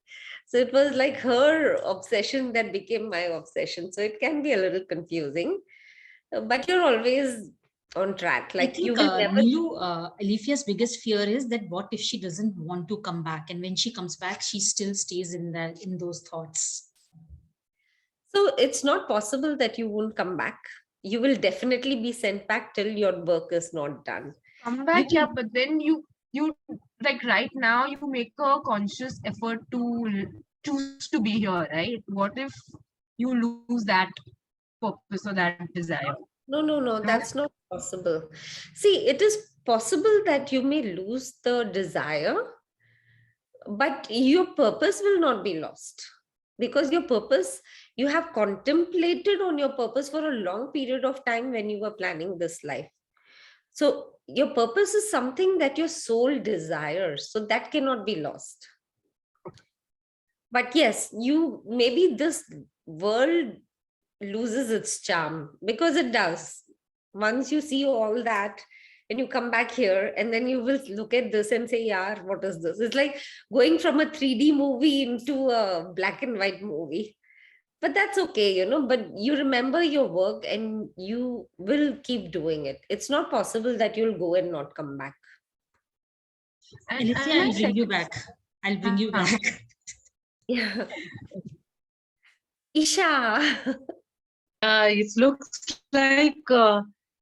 So it was like her obsession that became my obsession. So it can be a little confusing, but you're always on track. I Like think you will never. Neelu, Alifia's biggest fear is that what if she doesn't want to come back, and when she comes back, she still stays in those thoughts. So it's not possible that you won't come back. You will definitely be sent back till your work is not done. Come back, yeah, but then you like right now you make a conscious effort to choose to be here, right? What if you lose that purpose or that desire? No, that's not possible. See, it is possible that you may lose the desire, but your purpose will not be lost, because your purpose, you have contemplated on your purpose for a long period of time when you were planning this life. So your purpose is something that your soul desires, so that cannot be lost. But yes, you maybe this world loses its charm, because it does. Once you see all that and you come back here, and then you will look at this and say, yeah, what is this? It's like going from a 3D movie into a black and white movie. But that's okay, but you remember your work and you will keep doing it. It's not possible that you'll go and not come back. Alicia, I'll bring you back. I'll bring you back. Yeah. Isha. It looks like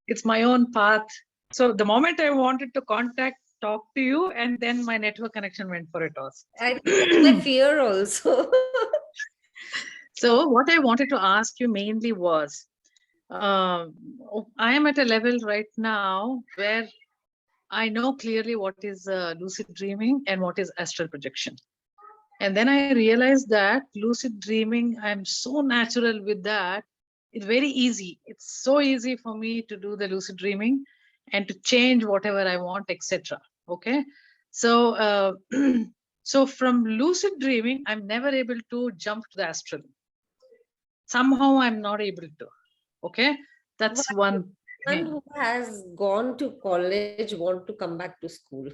it's my own path. So the moment I wanted to talk to you, and then my network connection went for a toss. I think that's my fear also. So what I wanted to ask you mainly was, I am at a level right now where I know clearly what is lucid dreaming and what is astral projection. And then I realized that lucid dreaming, I'm so natural with that. It's very easy. It's so easy for me to do the lucid dreaming and to change whatever I want, etc. Okay. So, so from lucid dreaming, I'm never able to jump to the astral. Somehow I'm not able to. Okay. That's one. One who has gone to college want to come back to school.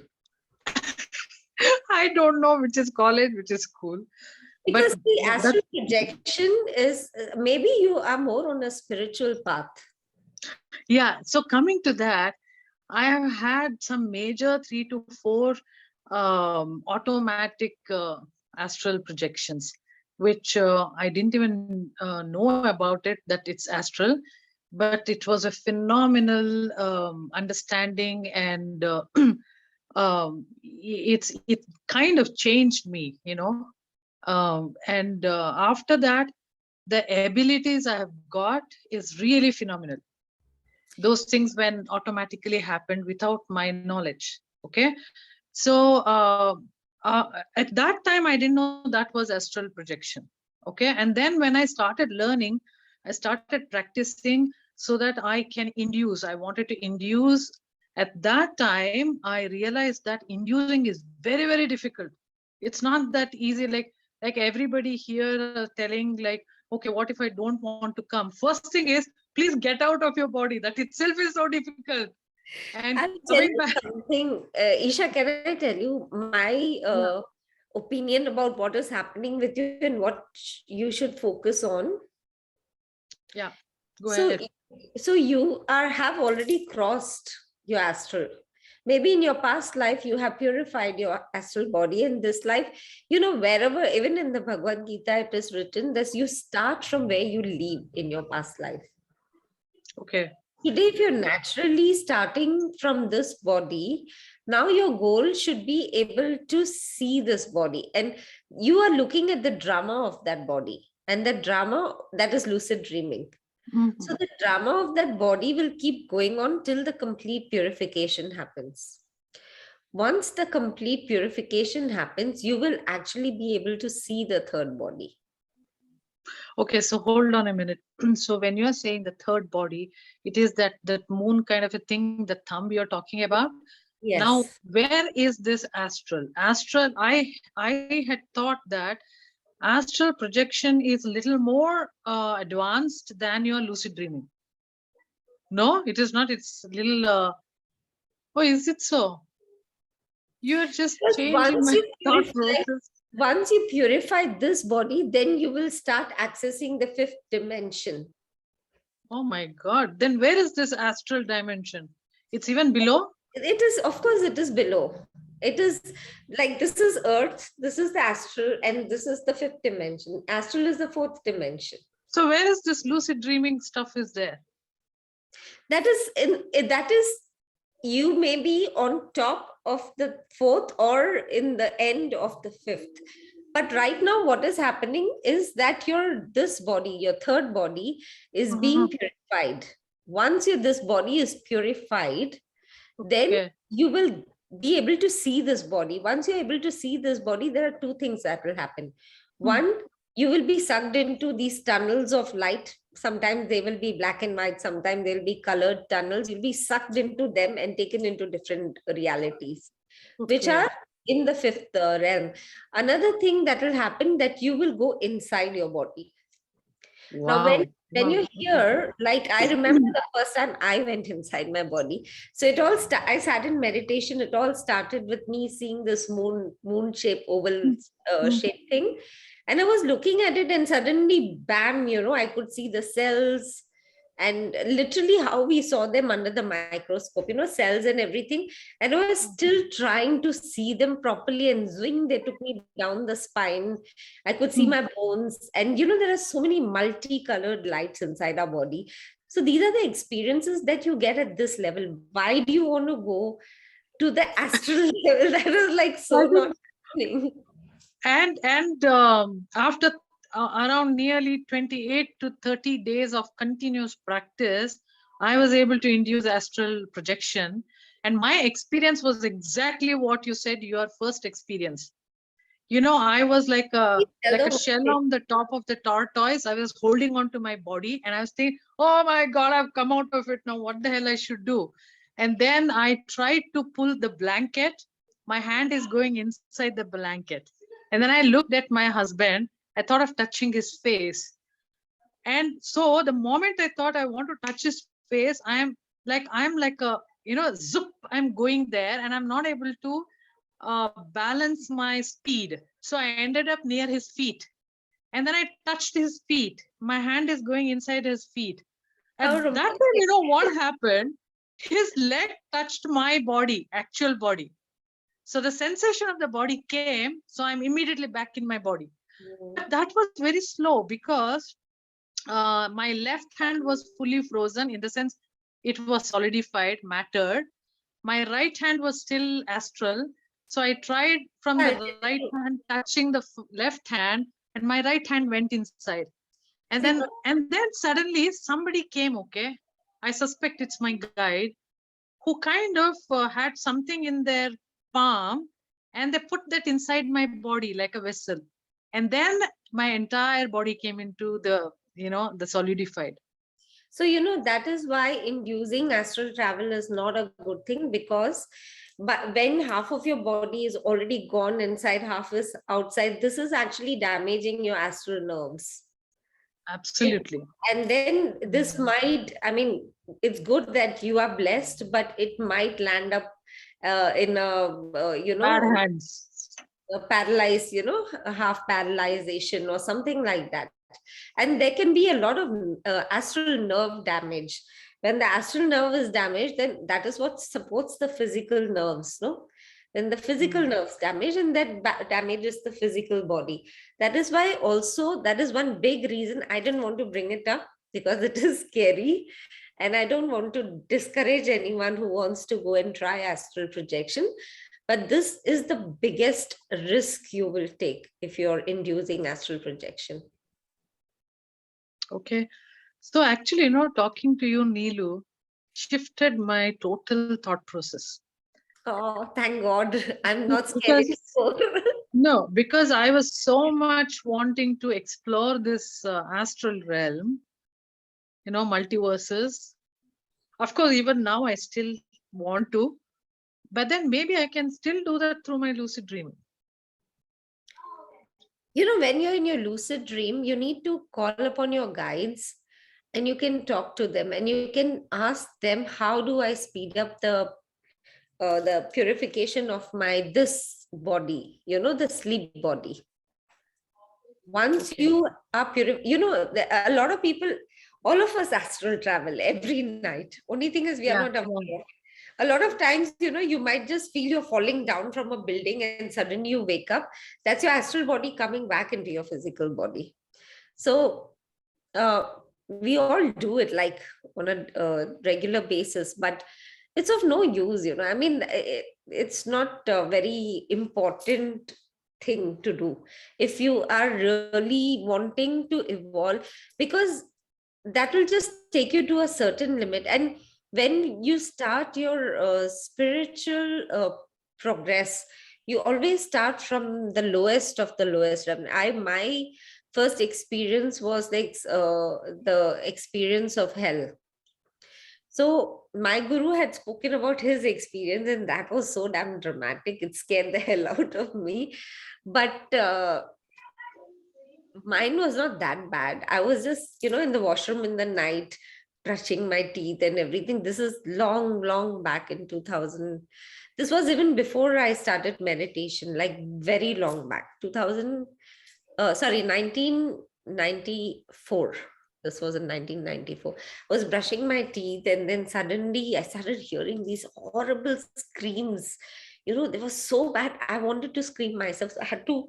I don't know which is college, which is school. Because the astral projection is, maybe you are more on a spiritual path. Yeah. So coming to that, I have had some major 3 to 4 automatic astral projections, which I didn't even know about it, that it's astral, but it was a phenomenal understanding, and it kind of changed me, and after that, the abilities I have got is really phenomenal. Those things when automatically happened without my knowledge. Okay. So at that time, I didn't know that was astral projection. Okay. And then when I started learning, I started practicing so that I can induce. I wanted to induce. At that time, I realized that inducing is very, very difficult. It's not that easy. Like everybody here telling like, okay, what if I don't want to come? First thing is, please get out of your body. That itself is so difficult. And I'll tell you something, Isha, can I tell you my opinion about what is happening with you and what you should focus on? Yeah, go ahead. So you have already crossed your astral. Maybe in your past life, you have purified your astral body. In this life, wherever, even in the Bhagavad Gita, it is written that you start from where you leave in your past life. Okay. Today, if you're naturally starting from this body, now your goal should be able to see this body. And you are looking at the drama of that body. And the drama, that is lucid dreaming. Mm-hmm. So the drama of that body will keep going on till the complete purification happens. Once the complete purification happens, you will actually be able to see the third body. Okay, so hold on a minute. So when you are saying the third body, it is that moon kind of a thing, the thumb you're talking about. Yes. Now, where is this astral? Astral, I had thought that astral projection is a little more advanced than your lucid dreaming. No, it is not. It's a little. Oh, is it so? You're just changing my thought process. Once you purify this body, then you will start accessing the 5th dimension. Oh my God. Then where is this astral dimension? It's even below? It is, of course, it is below. It is like, this is Earth, this is the astral, and this is the 5th dimension. Astral is the 4th dimension. So where is this lucid dreaming stuff is there? That is, you may be on top of the 4th or in the end of the 5th. But right now, what is happening is that this body, your 3rd body, is being purified. Once this body is purified, then you will be able to see this body. Once you're able to see this body, there are 2 things that will happen. One, you will be sucked into these tunnels of light. Sometimes they will be black and white, sometimes they'll be colored tunnels. You'll be sucked into them and taken into different realities, which are in the 5th realm. Another thing that will happen, that you will go inside your body. Wow. Now, when you're here, like I remember the first time I went inside my body. So it all I sat in meditation. It all started with me seeing this moon shape, oval shape thing. And I was looking at it, and suddenly, bam, I could see the cells, and literally how we saw them under the microscope, cells and everything. And I was still trying to see them properly, and zwing, they took me down the spine. I could see my bones. And, there are so many multicolored lights inside our body. So these are the experiences that you get at this level. Why do you want to go to the astral level? That is like so not happening. And after around nearly 28 to 30 days of continuous practice, I was able to induce astral projection. And my experience was exactly what you said, your first experience. I was like a shell on the top of the tortoise. I was holding on to my body, and I was thinking, oh my God, I've come out of it now. What the hell I should do? And then I tried to pull the blanket. My hand is going inside the blanket. And then I looked at my husband. I thought of touching his face. And so the moment I thought I want to touch his face, I'm like a, zoop, I'm going there, and I'm not able to balance my speed. So I ended up near his feet. And then I touched his feet. My hand is going inside his feet. At that time, what happened? His leg touched my body, actual body. So the sensation of the body came, so I'm immediately back in my body. But that was very slow, because my left hand was fully frozen, in the sense it was solidified, mattered. My right hand was still astral. So I tried from the right hand touching the left hand, and my right hand went inside. And then suddenly somebody came, I suspect it's my guide, who kind of had something in their palm, and they put that inside my body like a vessel. And then my entire body came into the, the solidified. So, that is why inducing astral travel is not a good thing, because when half of your body is already gone inside, half is outside, this is actually damaging your astral nerves. Absolutely. And then this might, it's good that you are blessed, but it might land up in a, bad hands. Paralyzed, a half paralyzation or something like that. And there can be a lot of astral nerve damage. When the astral nerve is damaged, then that is what supports the physical nerves, no? Then the physical nerves damage, and that damages the physical body. That is why also, that is one big reason I didn't want to bring it up, because it is scary. And I don't want to discourage anyone who wants to go and try astral projection. But this is the biggest risk you will take if you're inducing astral projection. Okay. So actually, talking to you, Neelu, shifted my total thought process. Oh, thank God. I'm not scared anymore. No, because I was so much wanting to explore this astral realm, multiverses. Of course, even now I still want to, but then maybe I can still do that through my lucid dreaming. when you're in your lucid dream, you need to call upon your guides, and you can talk to them, and you can ask them, how do I speed up the purification of my this body, the sleep body. Once you are pure, a lot of people, all of us astral travel every night. Only thing is we are not aware. A lot of times, you might just feel you're falling down from a building and suddenly you wake up. That's your astral body coming back into your physical body. So we all do it like on a regular basis, but it's of no use. I mean, it's not a very important thing to do if you are really wanting to evolve, because that will just take you to a certain limit. And when you start your spiritual progress, you always start from the lowest of the lowest. My first experience was the experience of hell. So my guru had spoken about his experience, and that was so damn dramatic. It scared the hell out of me. But mine was not that bad. I was just, in the washroom in the night, brushing my teeth and everything. This is long, long back in 2000. This was even before I started meditation, like very long back, 1994. This was in 1994. I was brushing my teeth, and then suddenly I started hearing these horrible screams. They were so bad. I wanted to scream myself. So I had to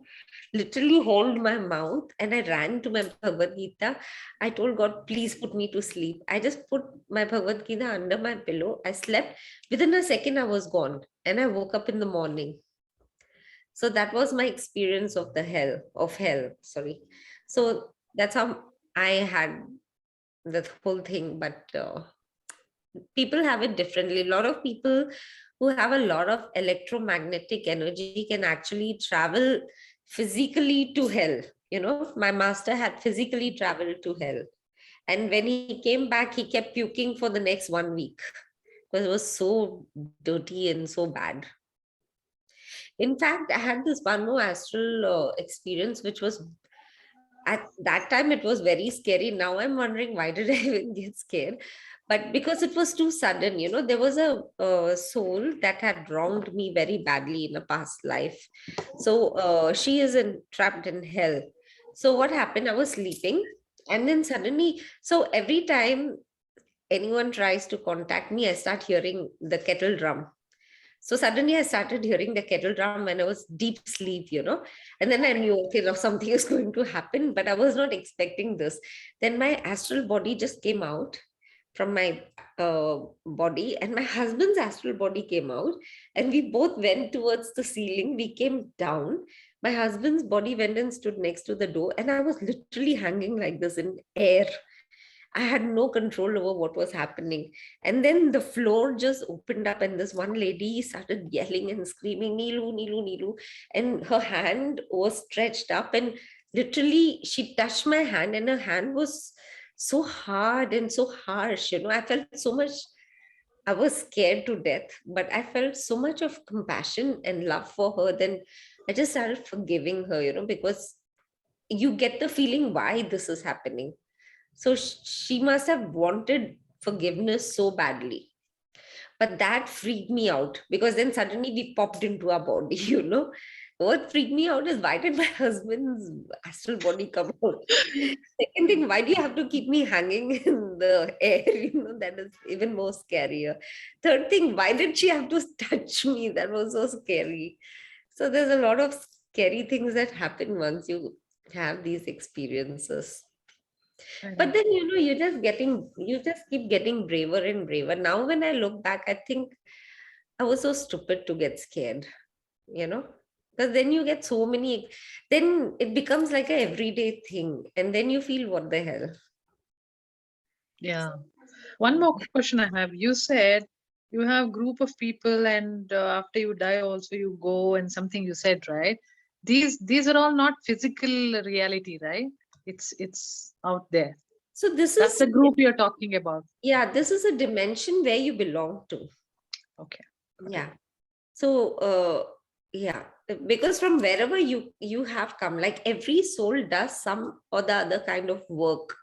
literally hold my mouth, and I ran to my Bhagavad Gita. I told God, please put me to sleep. I just put my Bhagavad Gita under my pillow. I slept. Within a second, I was gone, and I woke up in the morning. So that was my experience of hell. Sorry. So that's how I had the whole thing. But people have it differently. A lot of people who have a lot of electromagnetic energy can actually travel physically to hell. My master had physically traveled to hell. And when he came back, he kept puking for the next 1 week because it was so dirty and so bad. In fact, I had this one more astral experience, which was, at that time, it was very scary. Now I'm wondering, why did I even get scared? But because it was too sudden, there was a soul that had wronged me very badly in a past life. So she is trapped in hell. So what happened? I was sleeping, and then suddenly, so every time anyone tries to contact me, I start hearing the kettle drum. So suddenly I started hearing the kettle drum when I was deep sleep, and then I knew, okay, now something is going to happen, but I was not expecting this. Then my astral body just came out from my body, and my husband's astral body came out, and we both went towards the ceiling. We came down. My husband's body went and stood next to the door, and I was literally hanging like this in air. I had no control over what was happening. And then the floor just opened up, and this one lady started yelling and screaming, Neelu, Neelu, Neelu. And her hand was stretched up, and literally she touched my hand, and her hand was so hard and so harsh. I felt so much, I was scared to death, but I felt so much of compassion and love for her. Then I just started forgiving her, because you get the feeling why this is happening. So she must have wanted forgiveness so badly. But that freaked me out, because then suddenly we popped into our body, What freaked me out is, why did my husband's astral body come out? Second thing, why do you have to keep me hanging in the air? That is even more scarier. Third thing, why did she have to touch me? That was so scary. So there's a lot of scary things that happen once you have these experiences. But then, you just keep getting braver and braver. Now, when I look back, I think I was so stupid to get scared, because then you get so many, then it becomes like a everyday thing. And then you feel, what the hell? Yeah. One more question I have. You said you have group of people, and after you die also you go, and something you said, right? These are all not physical reality, right? It's out there. So that's the group you're talking about. Yeah, this is a dimension where you belong to. Okay. Yeah. So Yeah, because from wherever you have come, like every soul does some or the other kind of work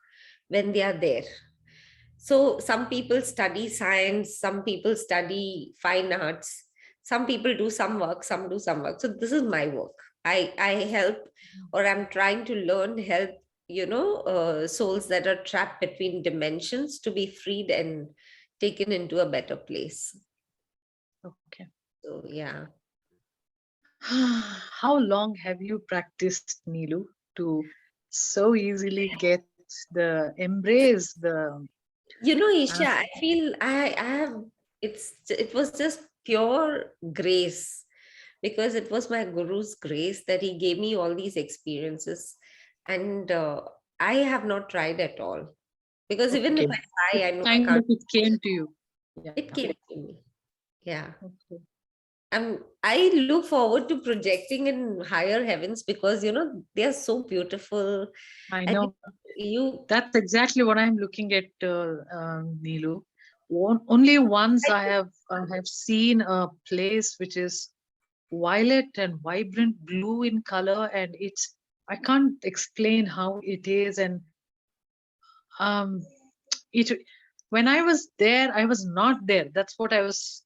when they are there. So some people study science, some people study fine arts, some people do some work, some do some work. So this is my work. I help, or I'm trying to learn, help, souls that are trapped between dimensions to be freed and taken into a better place. Okay. So yeah. How long have you practiced, Neelu, to so easily get the embrace the Isha, I feel I have, it was just pure grace, because it was my guru's grace that he gave me all these experiences, and I have not tried at all, because even if okay. I try, I know I Kind can't. of it came to you. Yeah. It came to me. Yeah. Okay. I look forward to projecting in higher heavens, because they are so beautiful. I And know. you That's exactly what I'm looking at, Neelu. Only once I have seen a place which is violet and vibrant blue in color, and I can't explain how it is. And um, it when I was there, I was not there. That's what I was.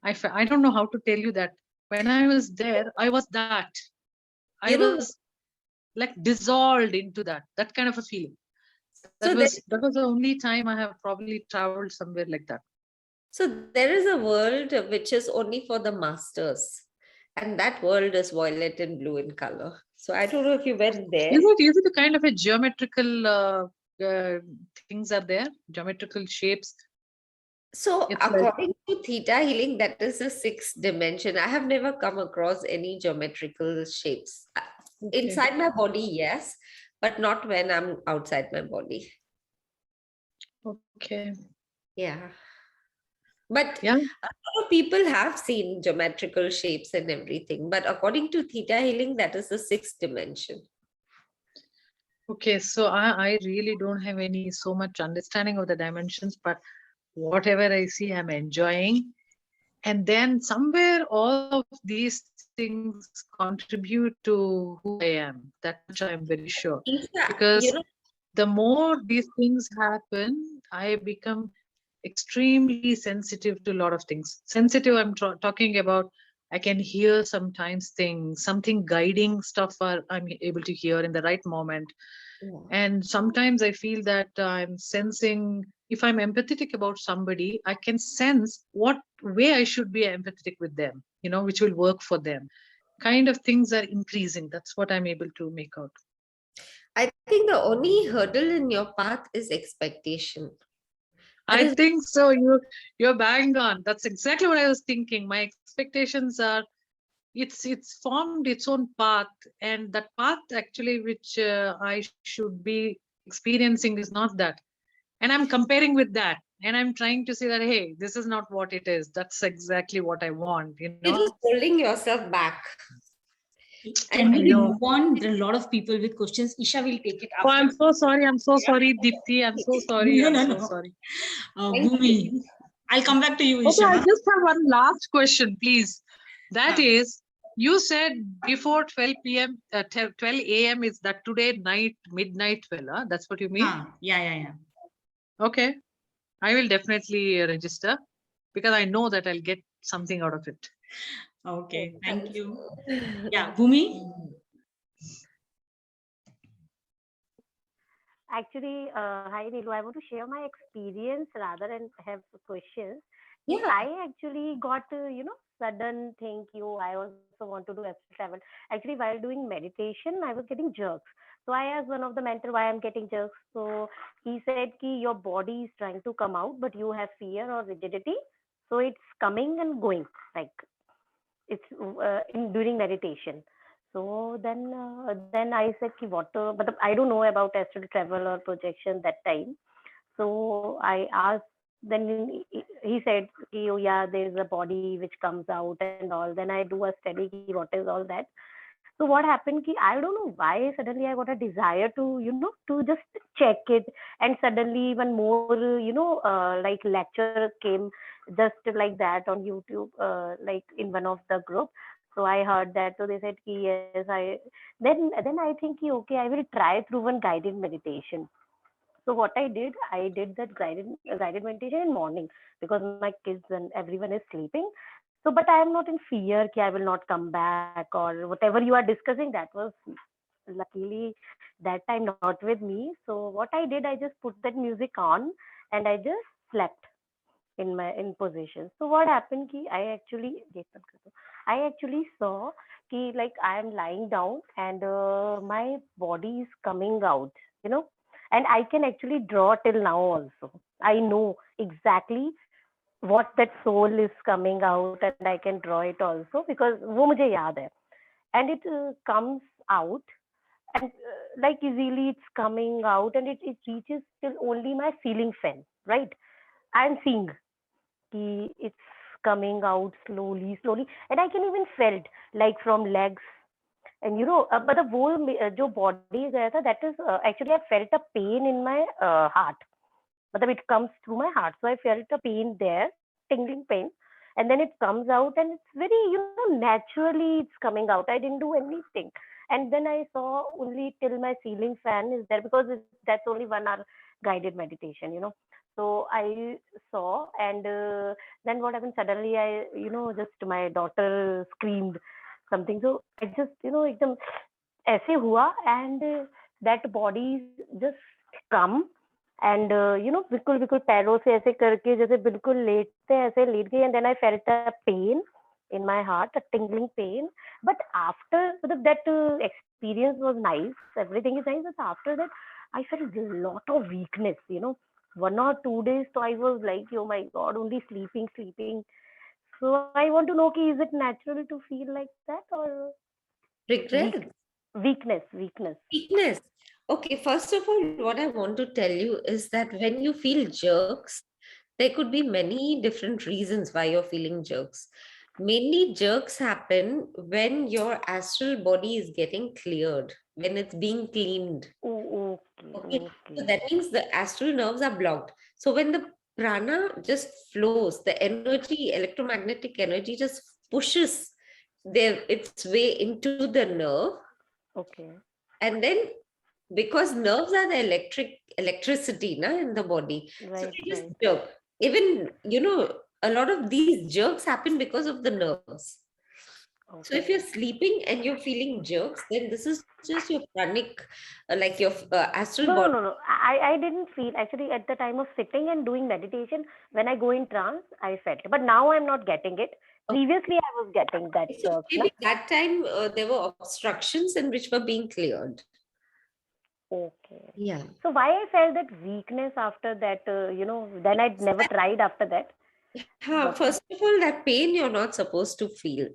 I don't know how to tell you that. When I was there, I was that. I you know was like dissolved into that kind of a feeling. so That was the only time I have probably traveled somewhere like that. So there is a world which is only for the masters, and that world is violet and blue in color. So I don't know if you went there. Is it a kind of a geometrical things are there? Geometrical shapes? So It's like, according to Theta Healing, that is the sixth dimension. I have never come across any geometrical shapes. okay. Inside my body, yes, but not when I'm outside my body. Okay. Yeah. But Yeah. a lot of people have seen geometrical shapes and everything. But according to Theta Healing, that is the sixth dimension. Okay. So I really don't have any so much understanding of the dimensions, but whatever I see, I'm enjoying. And then somewhere all of these things contribute to who I am. That much I am very sure. Because the more these things happen, I become extremely sensitive to a lot of things. Sensitive, I'm talking about, I can hear sometimes things, something guiding stuff I'm able to hear in the right moment. Yeah. And sometimes I feel that I'm sensing, if I'm empathetic about somebody, I can sense what way I should be empathetic with them, which will work for them. Kind of things are increasing. That's what I'm able to make out. I think the only hurdle in your path is expectation. I think so. You're bang on. That's exactly what I was thinking. My expectations are, it's formed its own path, and that path actually which I should be experiencing is not that. And I'm comparing with that, and I'm trying to say that, hey, this is not what it is. That's exactly what I want. You're just holding yourself back. Can we move on? There are a lot of people with questions. Isha will take it after. Oh, I'm so sorry. I'm so sorry, Dipti. I'm so sorry. No. Sorry. Bhumi, I'll come back to you, Isha. Okay, I just have one last question, please. That is, you said before 12 p.m., 12 a.m. is that today night, midnight 12, huh? That's what you mean? Yeah. Okay. I will definitely register, because I know that I'll get something out of it. Okay, thank you. Yeah, Bhumi? Actually, hi Neelu, I want to share my experience rather than have questions. Yeah. I actually got, sudden thank you. I also want to do astral travel. Actually, while doing meditation, I was getting jerks. So I asked one of the mentor why I'm getting jerks. So he said, "Ki your body is trying to come out, but you have fear or rigidity. So it's coming and going, like it's in during meditation." So then I said, "Ki what?" But I don't know about astral travel or projection that time. So I asked. Then he said, "Ki, oh yeah, there is a body which comes out and all." Then I do a study. Ki, what is all that? So what happened? Ki, I don't know why suddenly I got a desire to to just check it, and suddenly one more like lecture came just like that on YouTube, like in one of the group. So So I heard that. So they said, yes, then I think, okay, I will try through one guided meditation. So what I did that guided meditation in morning because my kids and everyone is sleeping. So, but I am not in fear that I will not come back or whatever you are discussing. That was luckily that time not with me. So what I did, I just put that music on and I just slept in position. So what happened? Ki I actually saw ki like I am lying down and my body is coming out. You know, and I can actually draw till now also. I know exactly what that soul is coming out and I can draw it also because वो मुझे याद है. And it comes out and like easily it's coming out and it reaches till only my ceiling fan, right? I'm seeing it's coming out slowly and I can even felt like from legs and मतलब वो जो body गया था that is actually I felt a pain in my heart. But it comes through my heart. So I felt a pain there, tingling pain. And then it comes out and it's very, naturally it's coming out. I didn't do anything. And then I saw only till my ceiling fan is there because that's only 1 hour guided meditation. So I saw and then what happened suddenly just my daughter screamed something. So I just, एकदम ऐसे हुआ and that body just come and बिल्कुल बिल्कुल पैरों से ऐसे करके जैसे बिल्कुल लेटते हैं ऐसे लेट गई and then I felt a pain in my heart, a tingling pain. But after that experience was nice, everything is nice. But after that, I felt a lot of weakness. 1 or 2 days, so I was like, oh my god, only sleeping. So I want to know, is it natural to feel like that or Regret? weakness? Weakness. Okay, first of all, what I want to tell you is that when you feel jerks, there could be many different reasons why you're feeling jerks. Mainly, jerks happen when your astral body is getting cleared, when it's being cleaned. Okay. So that means the astral nerves are blocked. So when the prana just flows, the energy, electromagnetic energy just pushes its way into the nerve. Okay. And then because nerves are the electricity in the body. So Right, they just right. jerk. Even, a lot of these jerks happen because of the nerves. So if you're sleeping and you're feeling jerks, then this is just your pranic, like your astral body. No. I didn't feel actually at the time of sitting and doing meditation. When I go in trance, I felt. But now I'm not getting it. Previously, I was getting that So jerks. maybe that time there were obstructions and which were being cleared. Okay. Yeah. So why I felt that weakness after that, then I'd never tried after that. First of all, that pain you're not supposed to feel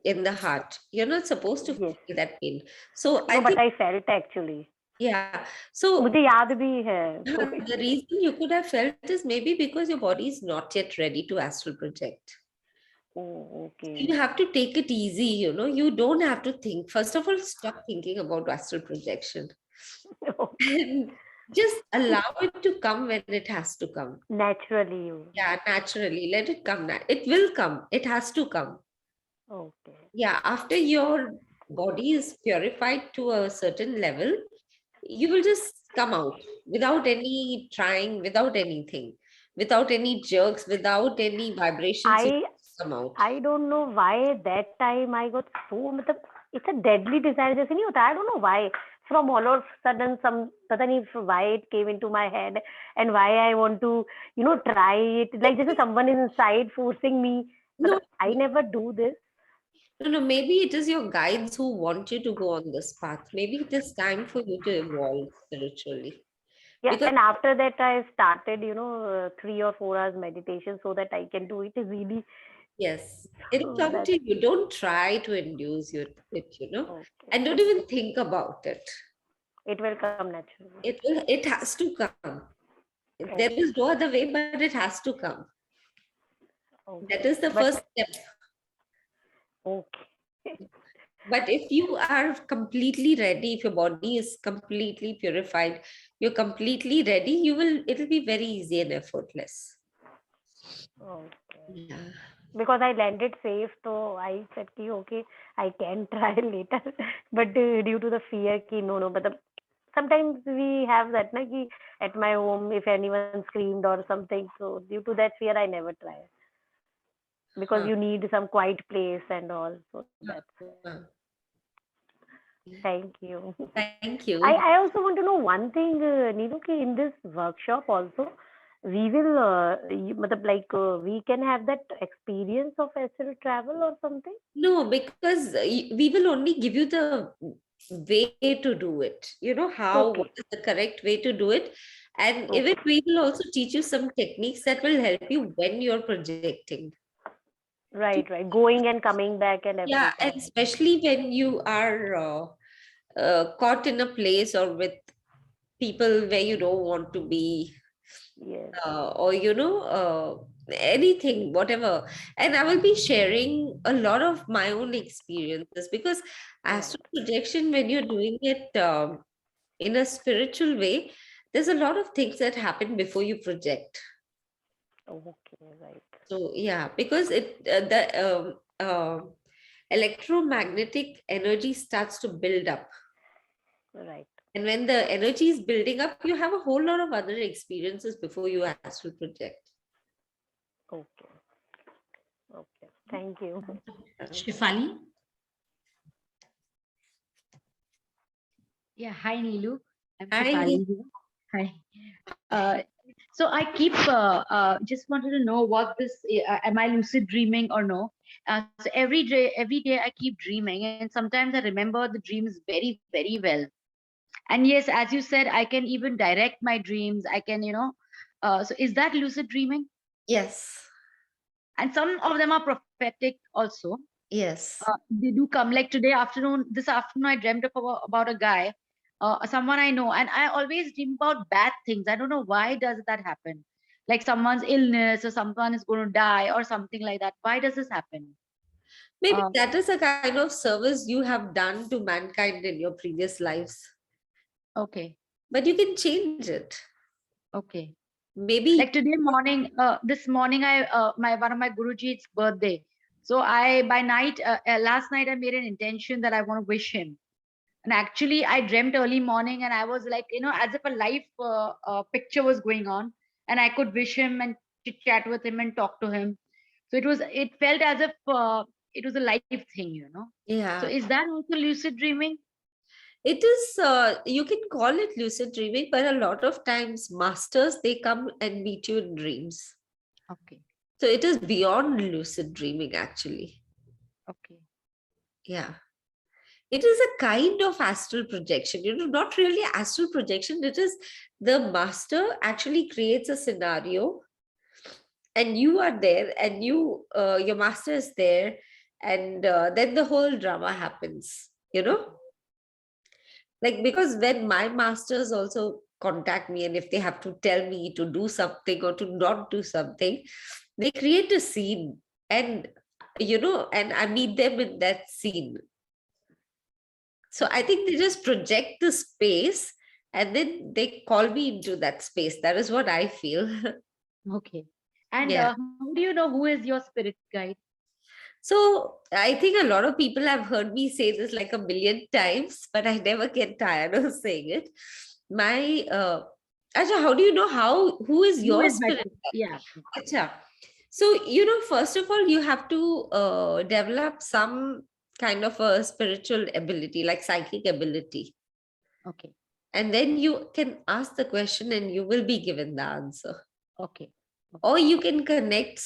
in the heart. You're not supposed to feel that pain. So No, but I felt actually. Yeah. So मुझे याद भी है. the reason you could have felt is maybe because your body is not yet ready to astral project. Oh, okay. You have to take it easy, you don't have to think. First of all, stop thinking about astral projection. And just allow it to come when it has to come. Naturally. Yeah, naturally. Let it come. It will come. It has to come. Okay. Yeah, after your body is purified to a certain level, you will just come out without any trying, without anything, without any jerks, without any vibrations. You just come out. I don't know why that time I got so, it's a deadly desire. जैसे नहीं होता. I don't know why. From all of a sudden, पता नहीं why it came into my head and why I want to, try it. Like just someone is inside forcing me. But I never do this. No, maybe it is your guides who want you to go on this path. Maybe it is time for you to evolve spiritually. Yeah, Because and after that I started, 3 or 4 hours meditation so that I can do it easily. yes, it'll come to you. Don't try to induce it, and don't even think about it. It will come naturally. It has to come. There is no other way, but it has to come. That is the first step. Okay. But if you are completely ready, if your body is completely purified, you're completely ready, it'll be very easy and effortless. Okay. Yeah. because I landed safe, so I said, ki, okay, I can try later. But due to the fear, ki, no. But sometimes we have that, na, ki, at my home, if anyone screamed or something. So due to that fear, I never try. Because Huh. you need some quiet place and all. So that's it. Huh. Thank you. Thank you. I also want to know one thing, Neelu, ki in this workshop also, we will, we can have that experience of astral travel or something? No, because we will only give you the way to do it. You know how, Okay. what is the correct way to do it. And Okay. even we will also teach you some techniques that will help you when you're projecting. Right. Going and coming back and Yeah, everything. and especially when you are caught in a place or with people where you don't want to be, Yes. or anything, whatever. And I will be sharing a lot of my own experiences, because Right. astral projection, when you're doing it in a spiritual way, there's a lot of things that happen before you project. Okay. Right. So yeah, because the electromagnetic energy starts to build up. Right. And when the energy is building up, you have a whole lot of other experiences before you astral project. Okay. Okay. Thank you. Shifali? Yeah, hi Neelu. I'm Hi. Shifali here. Hi. So I keep just wanted to know what this am I lucid dreaming or no? So every day I keep dreaming, and sometimes I remember the dreams very, very well. And yes, as you said, I can even direct my dreams. I can, so is that lucid dreaming? Yes. And some of them are prophetic also. Yes. They do come. Like this afternoon, I dreamt about a guy, someone I know, and I always dream about bad things. I don't know why does that happen. Like someone's illness or someone is going to die or something like that. Why does this happen? Maybe that is a kind of service you have done to mankind in your previous lives. Okay. But you can change it. Okay. Maybe. Like this morning, one of my Guruji's birthday. So by night, last night, I made an intention that I want to wish him. And actually, I dreamt early morning, and I was like, as if a live picture was going on, and I could wish him and chit chat with him and talk to him. So it felt as if it was a live thing. Yeah. So is that also lucid dreaming? It is, you can call it lucid dreaming, but a lot of times masters, they come and meet you in dreams. Okay. So it is beyond lucid dreaming, actually. Okay. Yeah. It is a kind of astral projection, not really astral projection. It is the master actually creates a scenario, and you are there, and your master is there, and then the whole drama happens, like, because when my masters also contact me, and if they have to tell me to do something or to not do something, they create a scene, and and I meet them in that scene. So I think they just project the space, and then they call me into that space. That is what I feel. Okay. And Yeah. how do you know who is your spirit guide? So I think a lot of people have heard me say this like a million times, but I never get tired of saying it. Acha, how do you know who is Who your is my spirit? yeah. Acha. So, first of all, you have to develop some kind of a spiritual ability, like psychic ability. Okay. And then you can ask the question and you will be given the answer. Okay. Or you can connect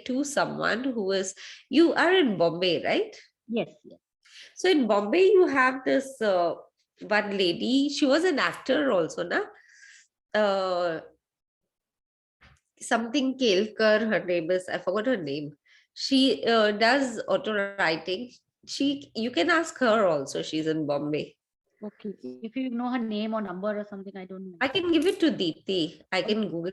to someone who is, you are in Bombay, right? Yes. Yes. So in Bombay, you have this one lady, she was an actor also, na? Something Kelkar, her name is, I forgot her name. She does auto writing. You can ask her also, she's in Bombay. Okay. If you know her name or number or something, I don't know. I can give it to Deepthi. I can Google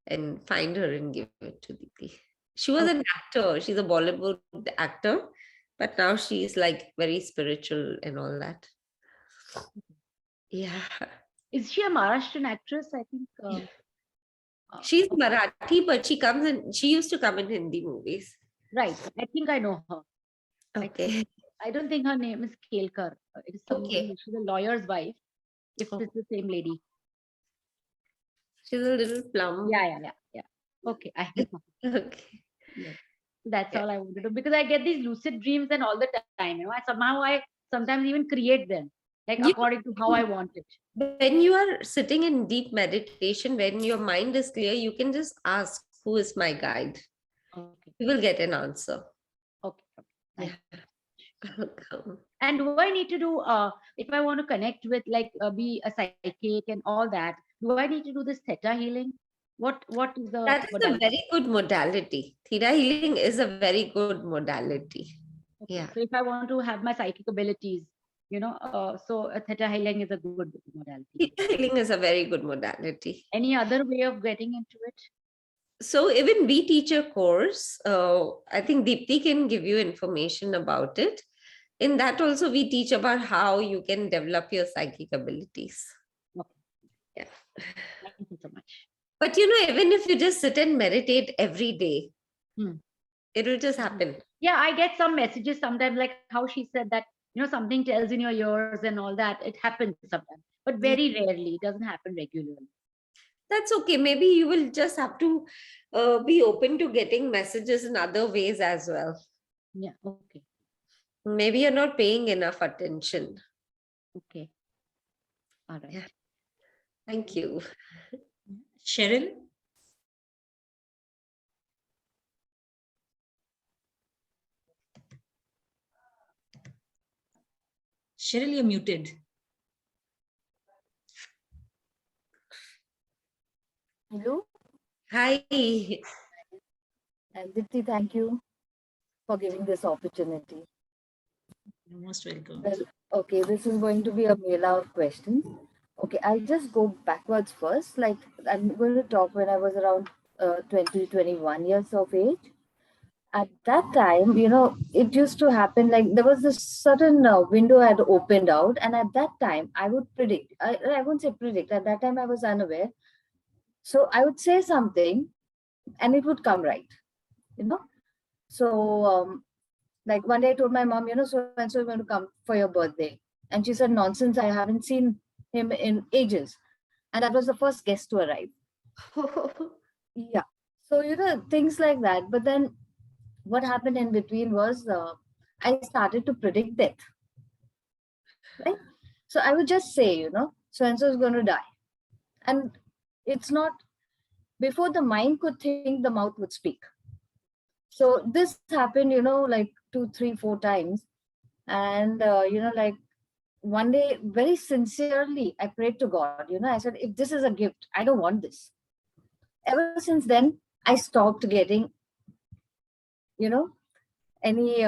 and find her and give it to Deepthi. She was an actor. She's a Bollywood actor, but now she's like very spiritual and all that. Yeah. Is she a Maharashtrian actress? I think. She's Marathi, but she used to come in Hindi movies. Right. I think I know her. Okay. I don't think her name is Kelkar. It is somebody, Okay. she's a lawyer's wife. If Oh. it's the same lady. She's a little plump. Yeah. Okay. Okay. Yes. That's all I wanted to, because I get these lucid dreams and all the time. You know, I sometimes even create them, like according to how I want it. When you are sitting in deep meditation, when your mind is clear, you can just ask, who is my guide? Okay. You will get an answer. Okay. Yeah. And do I need to do, if I want to connect with, like, be a psychic and all that, do I need to do this theta healing? What is the That is modality? a very good modality. Theta healing is a very good modality. Okay. Yeah. So if I want to have my psychic abilities, you know, so a theta healing is a good modality. Theta healing is a very good modality. Any other way of getting into it? So even we teach a course. I think Deepti can give you information about it. In that also we teach about how you can develop your psychic abilities. Okay. Yeah. Thank you so much. But you know, even if you just sit and meditate every day, it will just happen. Yeah, I get some messages sometimes, like how she said that, you know, something tells in your ears and all that. It happens sometimes, but very rarely. It doesn't happen regularly. That's okay. Maybe you will just have to be open to getting messages in other ways as well. Yeah, okay. Maybe you're not paying enough attention. Okay. All right. Yeah. Thank you. Cheryl? Cheryl, you're muted. Hello. Hi. And Dipti, thank you for giving this opportunity. You're most welcome. Well, okay, this is going to be a mela of questions. Okay, I'll just go backwards first. Like, I'm going to talk when I was around 20, 21 years of age. At that time, you know, it used to happen like there was this certain window had opened out. And at that time, I would predict, I won't say predict, at that time I was unaware. So I would say something and it would come right, you know. So like one day I told my mom, you know, so and so going to come for your birthday. And she said, nonsense, I haven't seen him in ages. And that was the first guest to arrive. Yeah. So, you know, things like that. But then what happened in between was I started to predict death. Right? So I would just say, you know, so and so is going to die. And it's not, before the mind could think, the mouth would speak. So this happened, you know, like 2, 3, 4 times. And, you know, like one day, very sincerely, I prayed to God, you know, I said, if this is a gift, I don't want this. Ever since then, I stopped getting, you know, any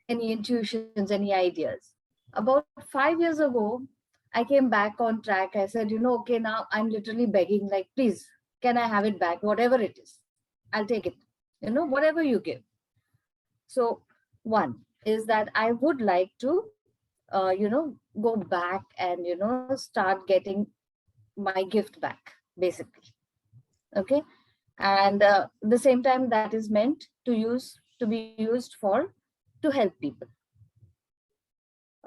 intuitions, any ideas. About 5 years ago, I came back on track. I said, you know, okay, now I'm literally begging, like, please, can I have it back? Whatever it is, I'll take it. You know, whatever you give. So one is that I would like to, you know, go back and, you know, start getting my gift back, basically. Okay. And the same time that is meant to be used to help people.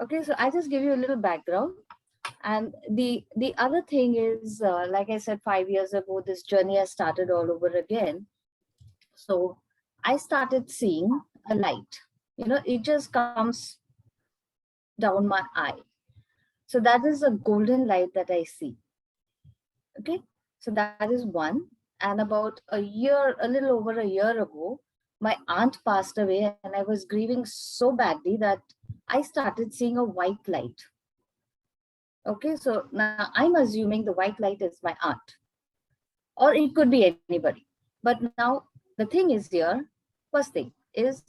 Okay. So I just give you a little background. And the other thing is, like I said, 5 years ago, this journey has started all over again. So I started seeing a light, you know, it just comes down my eye. So that is a golden light that I see. Okay. So that is one. And about a little over a year ago, my aunt passed away and I was grieving so badly that I started seeing a white light. Okay. So now I'm assuming the white light is my aunt, or it could be anybody. But now the thing is here, first thing is,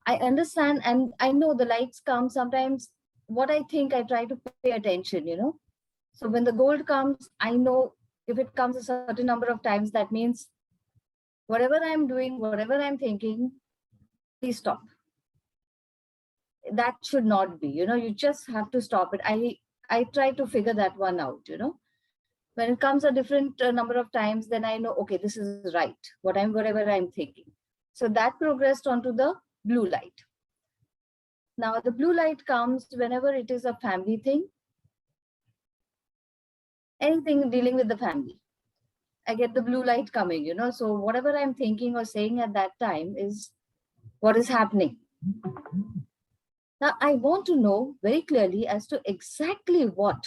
I understand and I know the lights come sometimes. What I think, I try to pay attention, you know. So when the gold comes, I know if it comes a certain number of times, that means whatever I'm doing, whatever I'm thinking, please stop. That should not be, you know, you just have to stop it. I try to figure that one out, you know. When it comes a different number of times, then I know, okay, this is right, whatever I'm thinking. So that progressed onto the blue light. Now the blue light comes whenever it is a family thing, anything dealing with the family. I get the blue light coming, you know. So whatever I'm thinking or saying at that time is what is happening. Now I want to know very clearly as to exactly what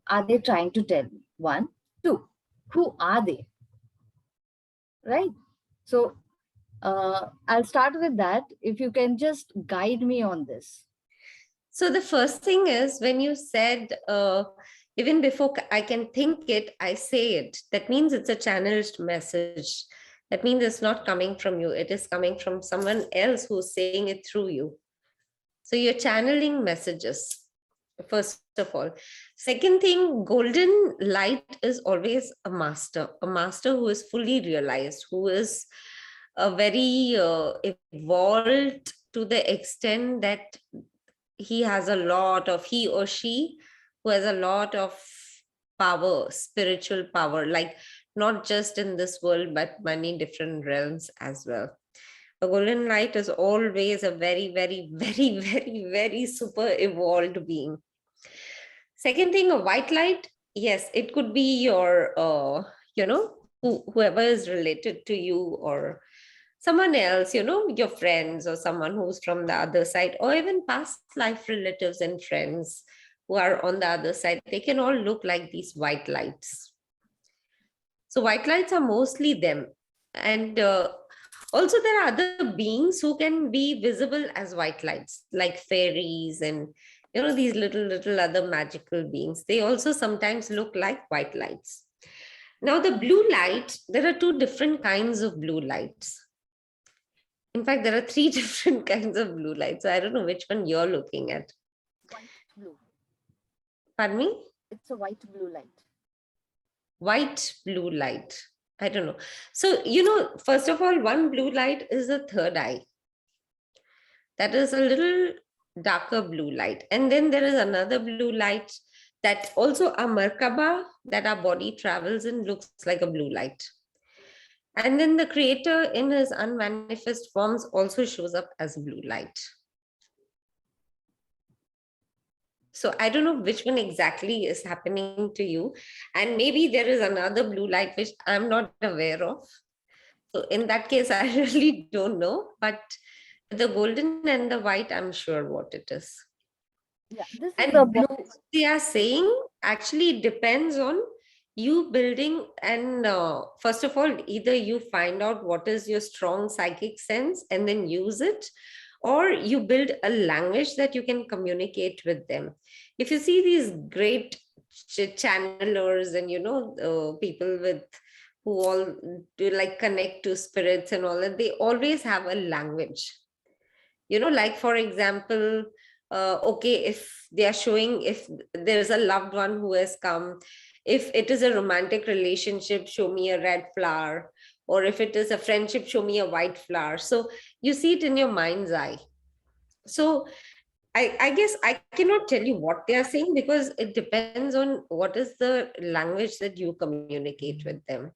are they trying to tell me. 1, 2, who are they? Right? So I'll start with that. If you can just guide me on this. So the first thing is, when you said, even before I can think it, I say it. That means it's a channeled message. That means it's not coming from you. It is coming from someone else who's saying it through you. So you're channeling messages, first of all. Second thing, golden light is always a master who is fully realized, who is a very evolved to the extent that he or she who has a lot of power, spiritual power, like not just in this world, but many different realms as well. A golden light is always a very, very, very, very, very super evolved being. Second thing, a white light, yes, it could be your, whoever is related to you, or someone else, your friends, or someone who's from the other side, or even past life relatives and friends who are on the other side. They can all look like these white lights. So white lights are mostly them. And also there are other beings who can be visible as white lights, like fairies and these little other magical beings. They also sometimes look like white lights. Now the blue light, there are two different kinds of blue lights. In fact, there are 3 different kinds of blue lights. So I don't know which one you're looking at. White, blue. Pardon me? It's a white, blue light. White, blue light. I don't know. So, first of all, one blue light is the third eye. That is a little darker blue light. And then there is another blue light that also a Merkaba that our body travels in, looks like a blue light. And then the creator in his unmanifest forms also shows up as blue light. So I don't know which one exactly is happening to you. And maybe there is another blue light which I'm not aware of. So in that case, I really don't know. But the golden and the white, I'm sure what it is. Yeah, this and is the blue. what they are saying actually depends on you building. And first of all, either you find out what is your strong psychic sense and then use it, or you build a language that you can communicate with them. If you see these great channelers and people with who all do like connect to spirits and all that, they always have a language. Like for example, okay, if they are showing, if there's a loved one who has come, if it is a romantic relationship, show me a red flower, or if it is a friendship, show me a white flower. So you see it in your mind's eye. So I guess I cannot tell you what they are saying, because it depends on what is the language that you communicate with them.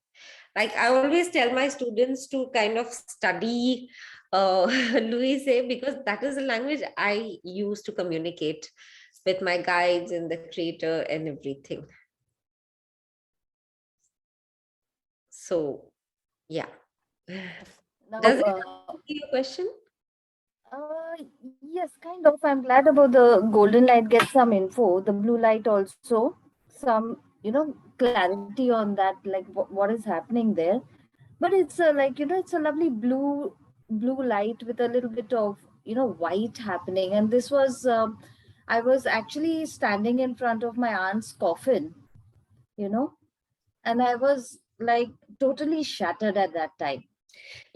Like I always tell my students to kind of study Louise, because that is the language I use to communicate with my guides and the creator and everything. So, yeah. Now, Does it answer your question? Yes, kind of. I'm glad about the golden light. Get some info. The blue light also some, clarity on that, like what is happening there. But it's like, it's a lovely blue light with a little bit of, white happening. And this was, I was actually standing in front of my aunt's coffin, and I was like totally shattered at that time.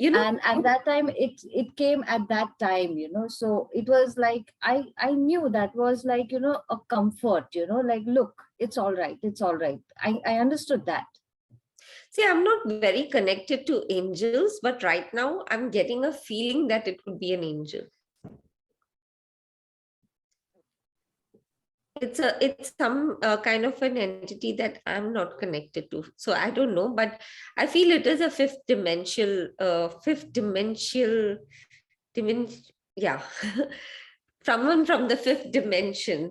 And at that time it came at that time, so it was like I knew that was like, a comfort, like, look, it's all right, it's all right. I understood that. See, I'm not very connected to angels, but right now I'm getting a feeling that it could be an angel. It's some kind of an entity that I'm not connected to. So I don't know, but I feel it is a fifth dimensional dimension. Yeah. Someone from the fifth dimension.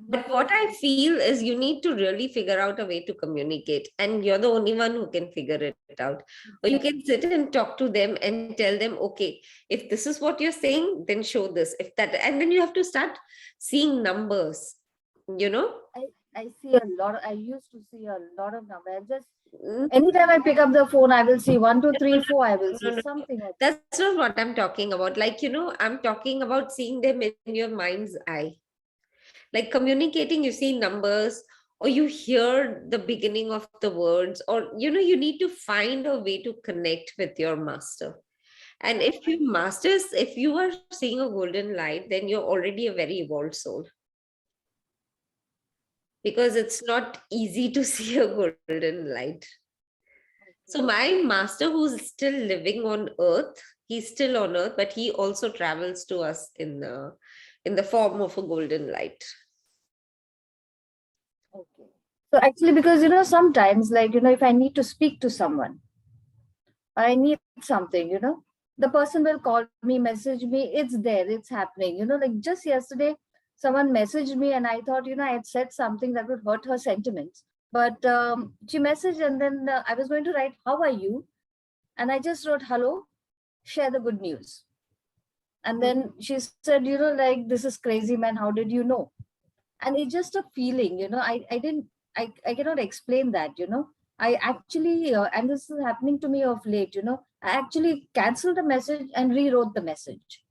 But what I feel is you need to really figure out a way to communicate, and you're the only one who can figure it out. Or you can sit and talk to them and tell them, okay, if this is what you're saying, then show this. If that, and then you have to start seeing numbers, you know? I see a lot. I used to see a lot of numbers. Just anytime I pick up the phone, I will see 1, 2, 3, 4. I will see something like that. That's not what I'm talking about. Like, I'm talking about seeing them in your mind's eye. Like communicating, you see numbers, or you hear the beginning of the words, or you need to find a way to connect with your master. And if you are seeing a golden light, then you're already a very evolved soul, because it's not easy to see a golden light. So my master, who's still living on earth, he's still on earth, but he also travels to us in the form of a golden light. Okay. So actually, because sometimes, like if I need to speak to someone, or I need something, the person will call me, message me, it's there, it's happening. Like just yesterday, someone messaged me and I thought, I had said something that would hurt her sentiments. But she messaged, and then I was going to write, how are you? And I just wrote, hello, share the good news. And then she said, like, this is crazy, man. How did you know? And it's just a feeling, I cannot explain that, I actually, and this is happening to me of late, I actually canceled the message and rewrote the message.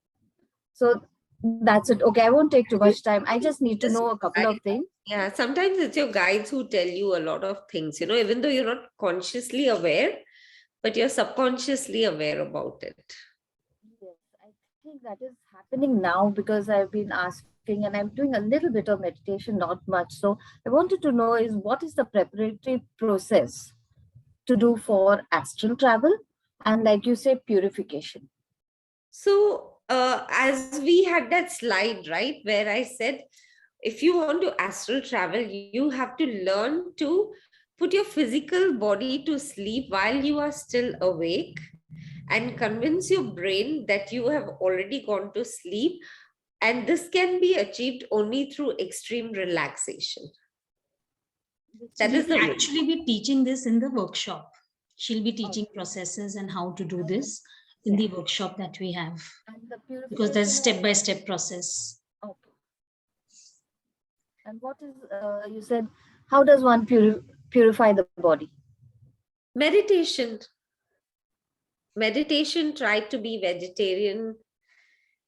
So that's it. Okay, I won't take too much time. I just need to know a couple of things. Yeah, sometimes it's your guides who tell you a lot of things, even though you're not consciously aware, but you're subconsciously aware about it. Yes, I think that is happening now because I've been asking and I'm doing a little bit of meditation, not much. So I wanted to know is what is the preparatory process to do for astral travel and, like you say, purification? So as we had that slide, right, where I said, if you want to astral travel, you have to learn to put your physical body to sleep while you are still awake, and convince your brain that you have already gone to sleep. And this can be achieved only through extreme relaxation. That is actually be teaching this in the workshop. She'll be teaching processes and how to do this in the workshop that we have, because there's a step-by-step process. Okay. And what is, you said, how does one purify the body? Meditation. Try to be vegetarian,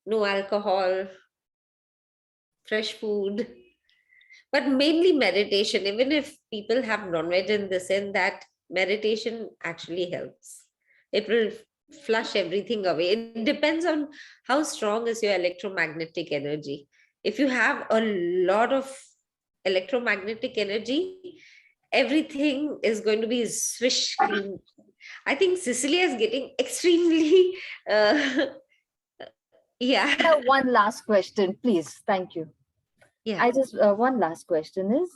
no alcohol, fresh food, but mainly meditation. Even if people have non-veg in this and that, meditation actually helps. It will flush everything away. It depends on how strong is your electromagnetic energy. If you have a lot of electromagnetic energy, everything is going to be swish clean. I think Cecilia is getting extremely yeah. One last question, please. Thank you. Yeah. I just one last question is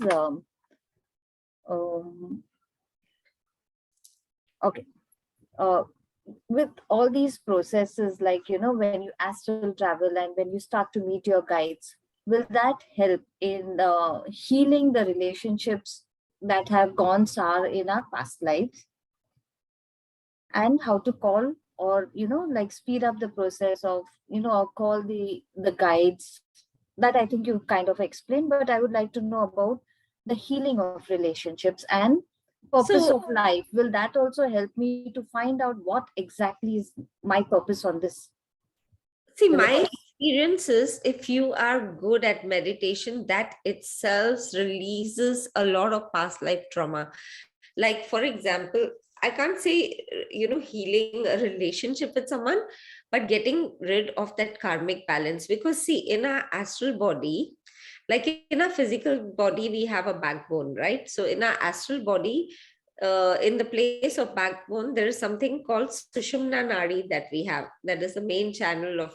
okay. With all these processes, like when you astral travel and when you start to meet your guides, will that help in healing the relationships that have gone sour in our past lives? And how to call or like speed up the process of or call the guides, that I think you kind of explained, but I would like to know about the healing of relationships and purpose of life. Will that also help me to find out what exactly is my purpose on this? See, my experience is, if you are good at meditation, that itself releases a lot of past life trauma. Like, for example, I can't say, healing a relationship with someone, but getting rid of that karmic balance. Because see, in our astral body, like in our physical body, we have a backbone, right? So in our astral body, in the place of backbone, there is something called Sushumna Nadi that we have. That is the main channel of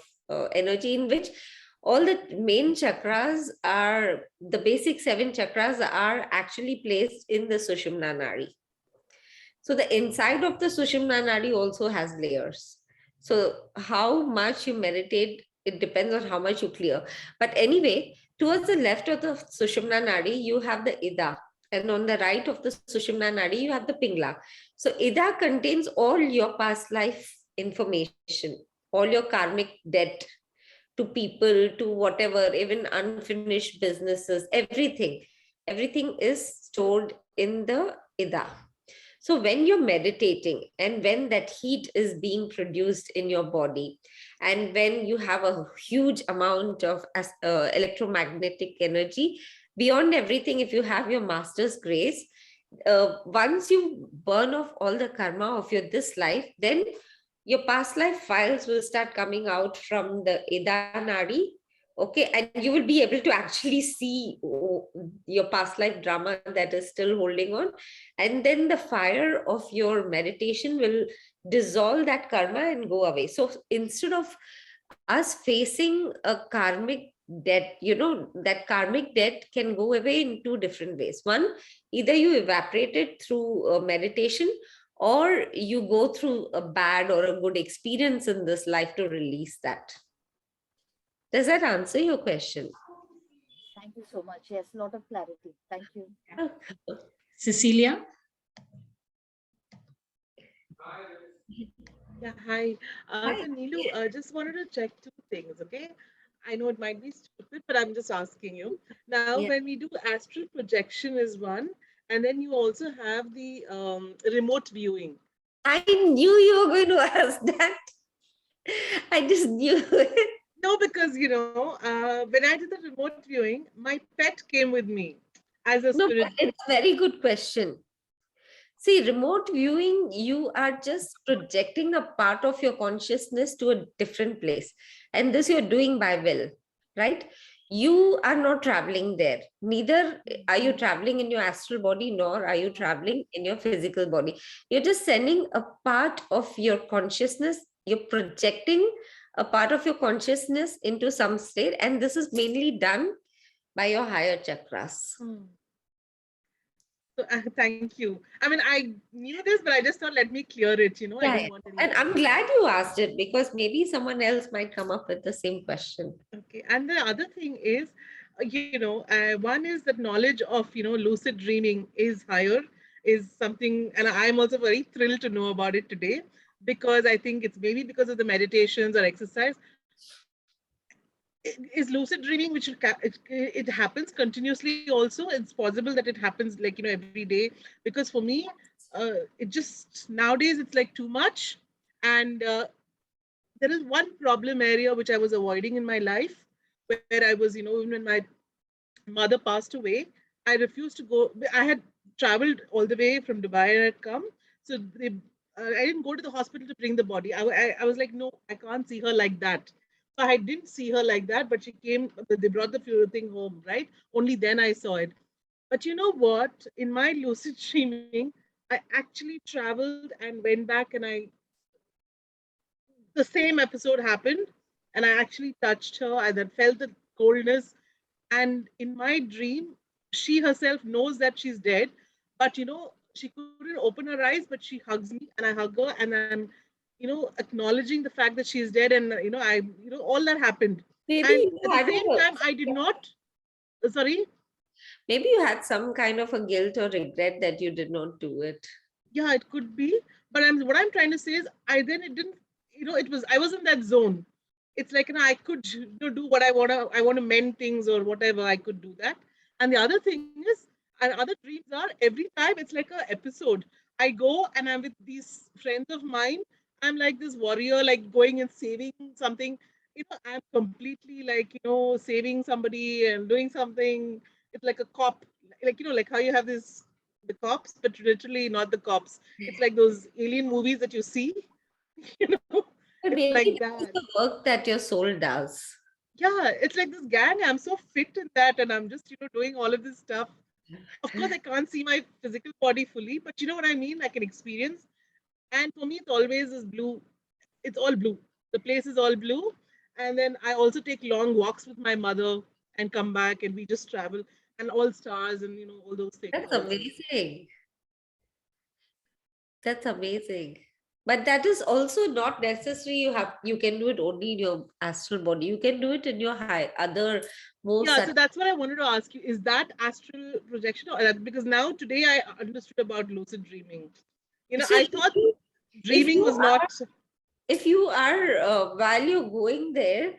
energy in which all the main chakras are, the basic 7 chakras are actually placed in the Sushumna Nadi. So the inside of the Sushumna Nadi also has layers. So how much you meditate, it depends on how much you clear. But anyway, towards the left of the Sushumna Nadi, you have the Ida. And on the right of the Sushumna Nadi, you have the Pingla. So Ida contains all your past life information, all your karmic debt to people, to whatever, even unfinished businesses, everything. Everything is stored in the Ida. So when you're meditating and when that heat is being produced in your body, and when you have a huge amount of electromagnetic energy, beyond everything, if you have your master's grace, once you burn off all the karma of your this life, then your past life files will start coming out from the Ida Nadi. Okay, and you will be able to actually see your past life drama that is still holding on. And then the fire of your meditation will dissolve that karma and go away. So instead of us facing a karmic debt, that karmic debt can go away in 2 different ways. One, either you evaporate it through meditation, or you go through a bad or a good experience in this life to release that. Does that answer your question? Thank you so much. Yes, a lot of clarity. Thank you. Cecilia? Yeah, hi. Hi. So Neelu, just wanted to check 2 things, okay? I know it might be stupid, but I'm just asking you. Now, Yeah. when we do astral projection is one, and then you also have the remote viewing. I knew you were going to ask that. I just knew it. No, because, when I did the remote viewing, my pet came with me as a No, but spirit. it's a very good question. See, remote viewing, you are just projecting a part of your consciousness to a different place. And this you're doing by will, right? You are not traveling there. Neither are you traveling in your astral body, nor are you traveling in your physical body. You're just sending a part of your consciousness, you're projecting a part of your consciousness into some state. And this is mainly done by your higher chakras. So, thank you. I mean, I knew this, but I just thought, let me clear it, I Yeah, didn't want any. and I'm glad you asked it, because maybe someone else might come up with the same question. Okay, and the other thing is, one is that knowledge of, lucid dreaming is higher, is something, and I'm also very thrilled to know about it today, because I think it's maybe because of the meditations or exercise. Is lucid dreaming, which it happens continuously also? It's possible that it happens like, every day, because for me, it just, nowadays it's like too much. And there is one problem area which I was avoiding in my life, where I was, even when my mother passed away, I refused to go. I had traveled all the way from Dubai and had come. So I didn't go to the hospital to bring the body. I was like, no, I can't see her like that. So I didn't see her like that, but she came, they brought the thing home, right? Only then I saw it. But you know what? In my lucid dreaming, I actually traveled and went back, and the same episode happened, and I actually touched her. I then felt the coldness. And in my dream, she herself knows that she's dead, but she couldn't open her eyes, but she hugs me and I hug her, and I'm, acknowledging the fact that she's dead. And, all that happened. Maybe And you at the had same time, I did not, sorry? Maybe you had some kind of a guilt or regret that you did not do it. Yeah, it could be. But what I'm trying to say is, it didn't, I was in that zone. It's like, I could do what I want to mend things or whatever, I could do that. And the other thing is, and other dreams are, every time it's like a episode. I go and I'm with these friends of mine. I'm like this warrior, like going and saving something. I'm completely like, saving somebody and doing something. It's like a cop, like, like how you have the cops, but literally not the cops. It's like those alien movies that you see, But it's maybe like that's that. the work that your soul does. Yeah, it's like this gang. I'm so fit in that, and I'm just, doing all of this stuff. Of course, I can't see my physical body fully, but you know what I mean? I can experience. And for me, it's always is blue. It's all blue. The place is all blue. And then I also take long walks with my mother and come back, and we just travel, and all stars and all those things. That's also. amazing. That's amazing. But that is also not necessary. You can do it only in your astral body. You can do it in your other more Yeah, so subtle. that's what I wanted to ask you. Is that astral projection, or because now today I understood about lucid dreaming. So I thought dreaming was not. if you are while you're going there,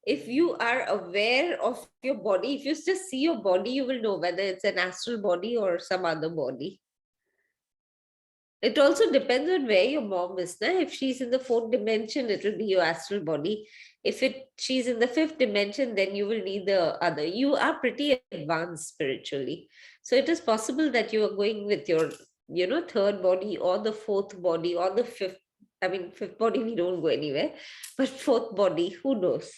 if you are aware of your body, if you just see your body, you will know whether it's an astral body or some other body. It also depends on where your mom is. Na? If she's in the 4th dimension, it will be your astral body. If she's in the 5th dimension, then you will need the other. You are pretty advanced spiritually. So it is possible that you are going with your, 3rd body or the 4th body or the 5th. I mean, 5th body, we don't go anywhere. But 4th body, who knows?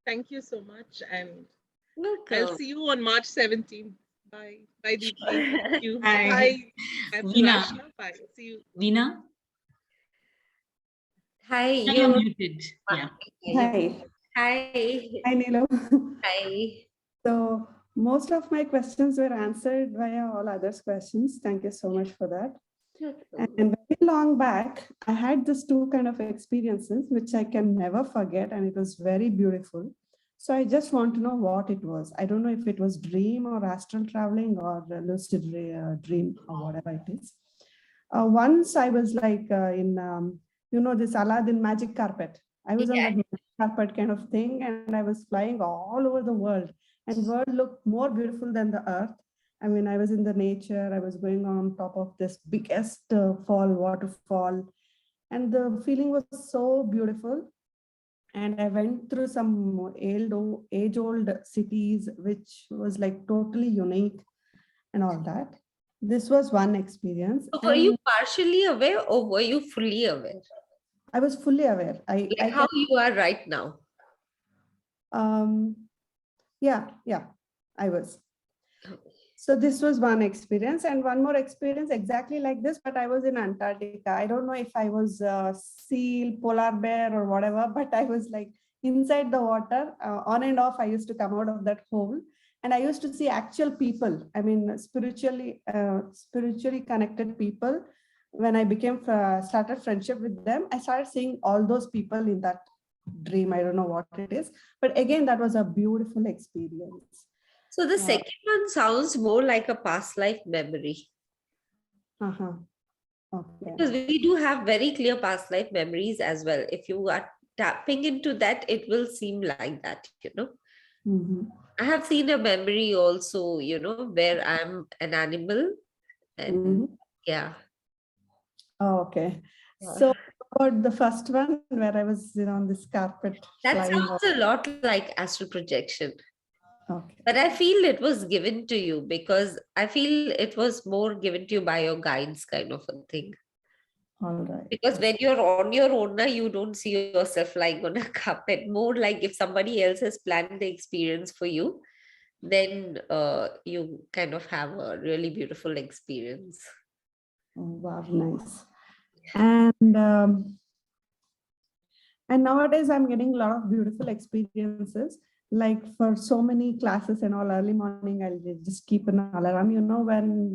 Thank you so much. And Welcome. I'll see you on March 17th. Bye. Bye, Deepthi. Thank you. Hi. Bye. I'm Veena. Rashna. Bye. See you. Veena? Hi, You're muted. Yeah. Hi. Hi. Hi, Neelu. Hi. So most of my questions were answered via all others' questions. Thank you so much for that. And very long back, I had these 2 kind of experiences, which I can never forget. And it was very beautiful. So I just want to know what it was. I don't know if it was dream or astral traveling or lucid dream or whatever it is. Once I was like in, this Aladdin magic carpet. I was on that magic carpet kind of thing, and I was flying all over the world. And the world looked more beautiful than the earth. I mean, I was in the nature. I was going on top of this biggest waterfall. And the feeling was so beautiful. And I went through some age-old cities, which was like totally unique and all that. This was one experience. So were you partially aware or were you fully aware? I was fully aware. How you are right now? Yeah, I was. So this was one experience, and one more experience exactly like this, but I was in Antarctica. I don't know if I was a seal, polar bear or whatever, but I was like inside the water, on and off. I used to come out of that hole, and I used to see actual people. I mean, spiritually connected people. When I started friendship with them, I started seeing all those people in that dream. I don't know what it is, but again, that was a beautiful experience. So the second one sounds more like a past life memory. Okay. Because we do have very clear past life memories as well. If you are tapping into that, it will seem like that, Mm-hmm. I have seen a memory also, where I'm an animal. And yeah. Oh, okay. So about the first one where I was on this carpet. That sounds a lot like astral projection. Okay. But I feel it was given to you because I feel it was more given to you by your guides kind of a thing. All right. Because when you're on your own, you don't see yourself lying on a carpet. More like if somebody else has planned the experience for you, then you kind of have a really beautiful experience. Oh, wow, nice. And nowadays I'm getting a lot of beautiful experiences. Like for so many classes and all, early morning, I'll just keep an alarm.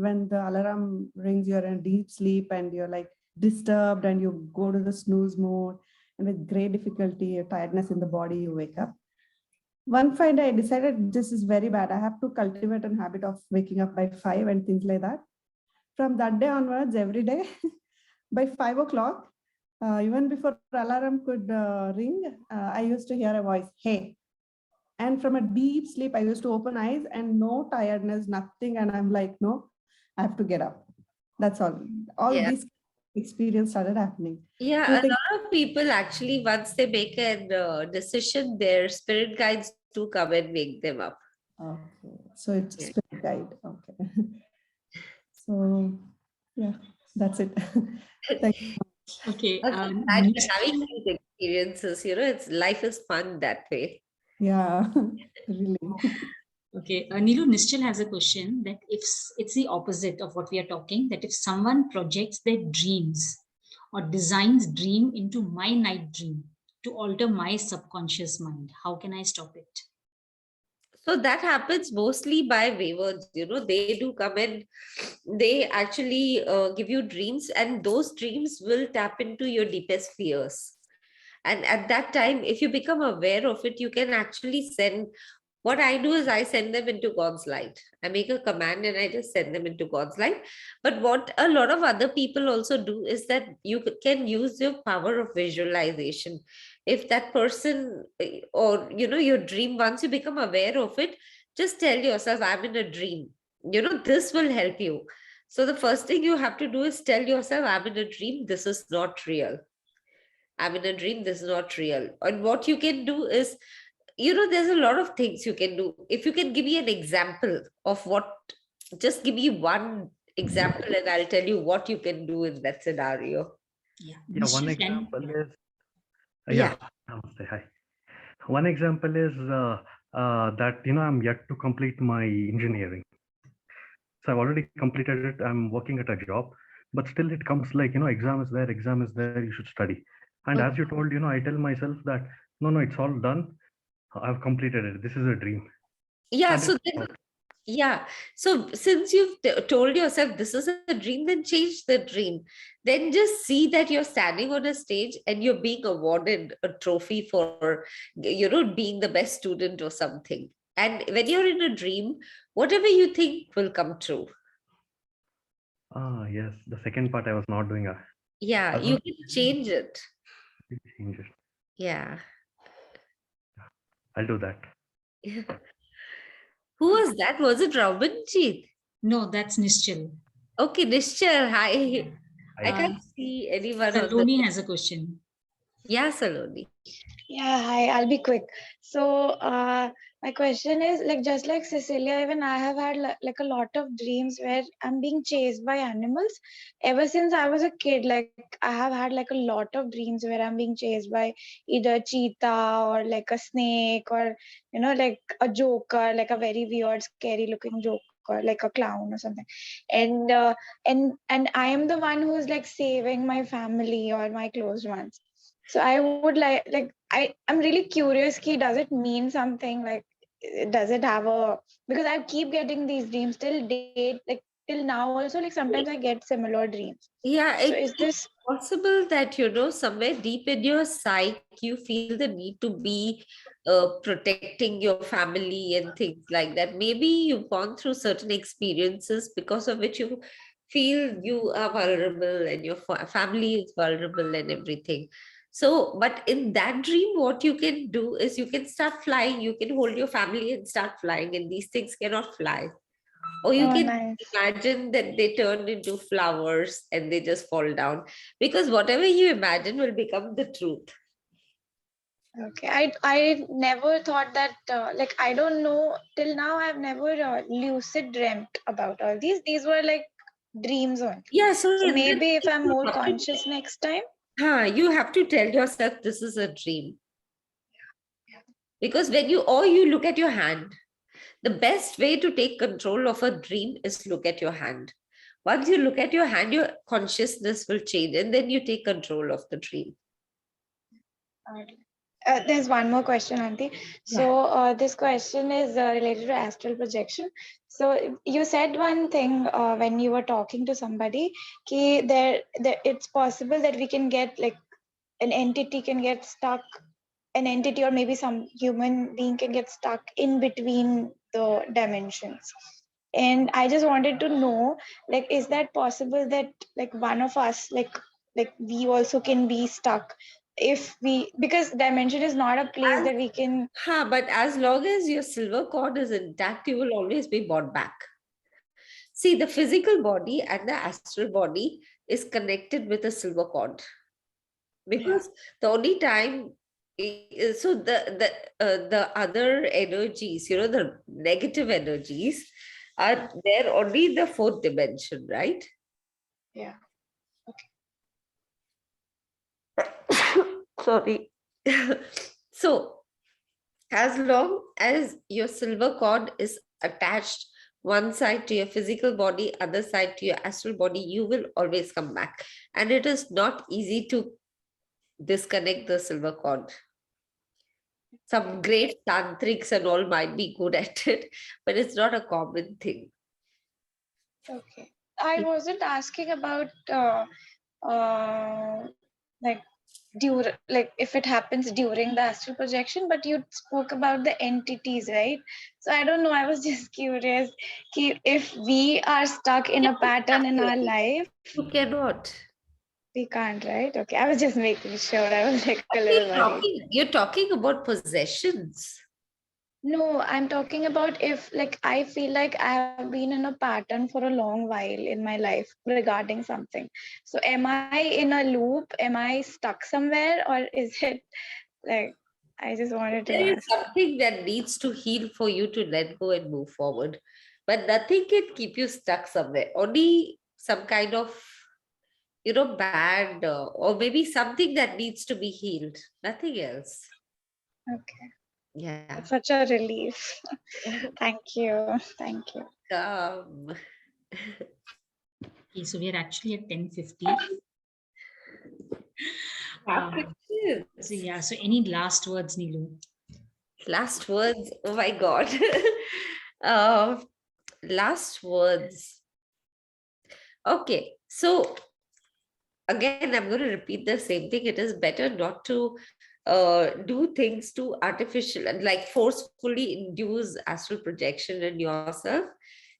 When the alarm rings, you're in deep sleep and you're like disturbed and you go to the snooze mode, and with great difficulty, tiredness in the body, you wake up. One fine day, I decided this is very bad. I have to cultivate a habit of waking up by 5 and things like that. From that day onwards, every day, by 5 o'clock, even before the alarm could ring, I used to hear a voice, hey. And from a deep sleep, I used to open eyes and no tiredness, nothing. And I'm like, no, I have to get up. That's all. These experience started happening. Yeah, a lot of people actually, once they make a decision, their spirit guides do come and wake them up. Okay, so it's a spirit guide. Okay. So, yeah, that's it. Thank you. Okay. Having these experiences, life is fun that way. Yeah, really. Okay, Neelu, Nischal has a question that if it's the opposite of what we are talking, that if someone projects their dreams or designs dream into my night dream to alter my subconscious mind. How can I stop it? So that happens mostly by wayward, they do come in, they actually give you dreams, and those dreams will tap into your deepest fears. And at that time, if you become aware of it, you can actually send. What I do is I send them into God's light. I make a command and I just send them into God's light. But what a lot of other people also do is that you can use your power of visualization. If that person or your dream, once you become aware of it, just tell yourself, I'm in a dream. This will help you. So the first thing you have to do is tell yourself, I'm in a dream. This is not real. I'm in a dream. This is not real. And what you can do is, there's a lot of things you can do. If you can give me an example of what, just give me one example and I'll tell you what you can do in that scenario. Yeah. One example is, Yeah. Namaste, hi. One example is that, I'm yet to complete my engineering. So I've already completed it. I'm working at a job, but still it comes like, exam is there, you should study. And as you told, I tell myself that, no, it's all done. I've completed it. This is a dream. Yeah. And So then, yeah. So since you've told yourself this is a dream, then change the dream. Then just see that you're standing on a stage and you're being awarded a trophy for, being the best student or something. And when you're in a dream, whatever you think will come true. yes, the second part I was not doing. Yeah, you can change it. Change it. Yeah. I'll do that. Who was that? Was it Robinjeet? No, that's Nischal. Okay, Nischal, hi. I Hi. can't see anyone. Saloni has a question. Yeah, Saloni. Yeah, hi, I'll be quick. So, my question is like, just like Cecilia, even I have had like a lot of dreams where I'm being chased by animals. Ever since I was a kid, like I have had like a lot of dreams where I'm being chased by either cheetah or like a snake or, like a joker, like a very weird, scary looking joker, like a clown or something. And I am the one who's like saving my family or my close ones. So I would like I'm really curious, does it mean something? Like, does it have a, because I keep getting these dreams till date, like till now also, like sometimes I get similar dreams. Yeah, So is this possible that, somewhere deep in your psyche, you feel the need to be protecting your family and things like that? Maybe you've gone through certain experiences because of which you feel you are vulnerable and your family is vulnerable and everything. So, but in that dream, what you can do is you can start flying. You can hold your family and start flying, and these things cannot fly. Or you can imagine that they turn into flowers and they just fall down, because whatever you imagine will become the truth. Okay, I never thought that like I don't know till now I've never lucid dreamt about all these. These were like dreams only. Yeah, so maybe if I'm more conscious next time. You have to tell yourself this is a dream. Because when you look at your hand, the best way to take control of a dream is look at your hand. Once you look at your hand, your consciousness will change and then you take control of the dream. There's one more question, Auntie. So this question is related to astral projection. So you said one thing when you were talking to somebody, that it's possible that we can get like an entity can get stuck, an entity or maybe some human being can get stuck in between the dimensions. And I just wanted to know, like, is that possible that like one of us, like we also can be stuck if we, because dimension is not a place that we can. But as long as your silver cord is intact, you will always be brought back. See, the physical body and the astral body is connected with a silver cord. Because the only time, so the other energies, the negative energies are there only in the fourth dimension, right? Yeah. Sorry. So as long as your silver cord is attached one side to your physical body, other side to your astral body, you will always come back. And it is not easy to disconnect the silver cord. Some great tantrics and all might be good at it, but it's not a common thing. Okay. I wasn't asking about like like if it happens during the astral projection, but you spoke about the entities, right? So I don't know, I was just curious if we are stuck in a pattern in our life. You cannot. We can't, right? Okay, I was just making sure. I was like a little worried. You're talking about possessions. No, I'm talking about if like I feel like I've been in a pattern for a long while in my life regarding something. So am I in a loop? Am I stuck somewhere? Or is it like, I just wanted to There is ask. something that needs to heal for you to let go and move forward. But nothing can keep you stuck somewhere. Only some kind of, bad or maybe something that needs to be healed. Nothing else. Okay. Yeah. It's such a relief. Thank you. Thank you. Okay, so we are actually at 10:50. So yeah, so any last words, Neelu? Last words? Oh my God. Last words. Okay, so again, I'm going to repeat the same thing. It is better not to do things too artificial and like forcefully induce astral projection in yourself.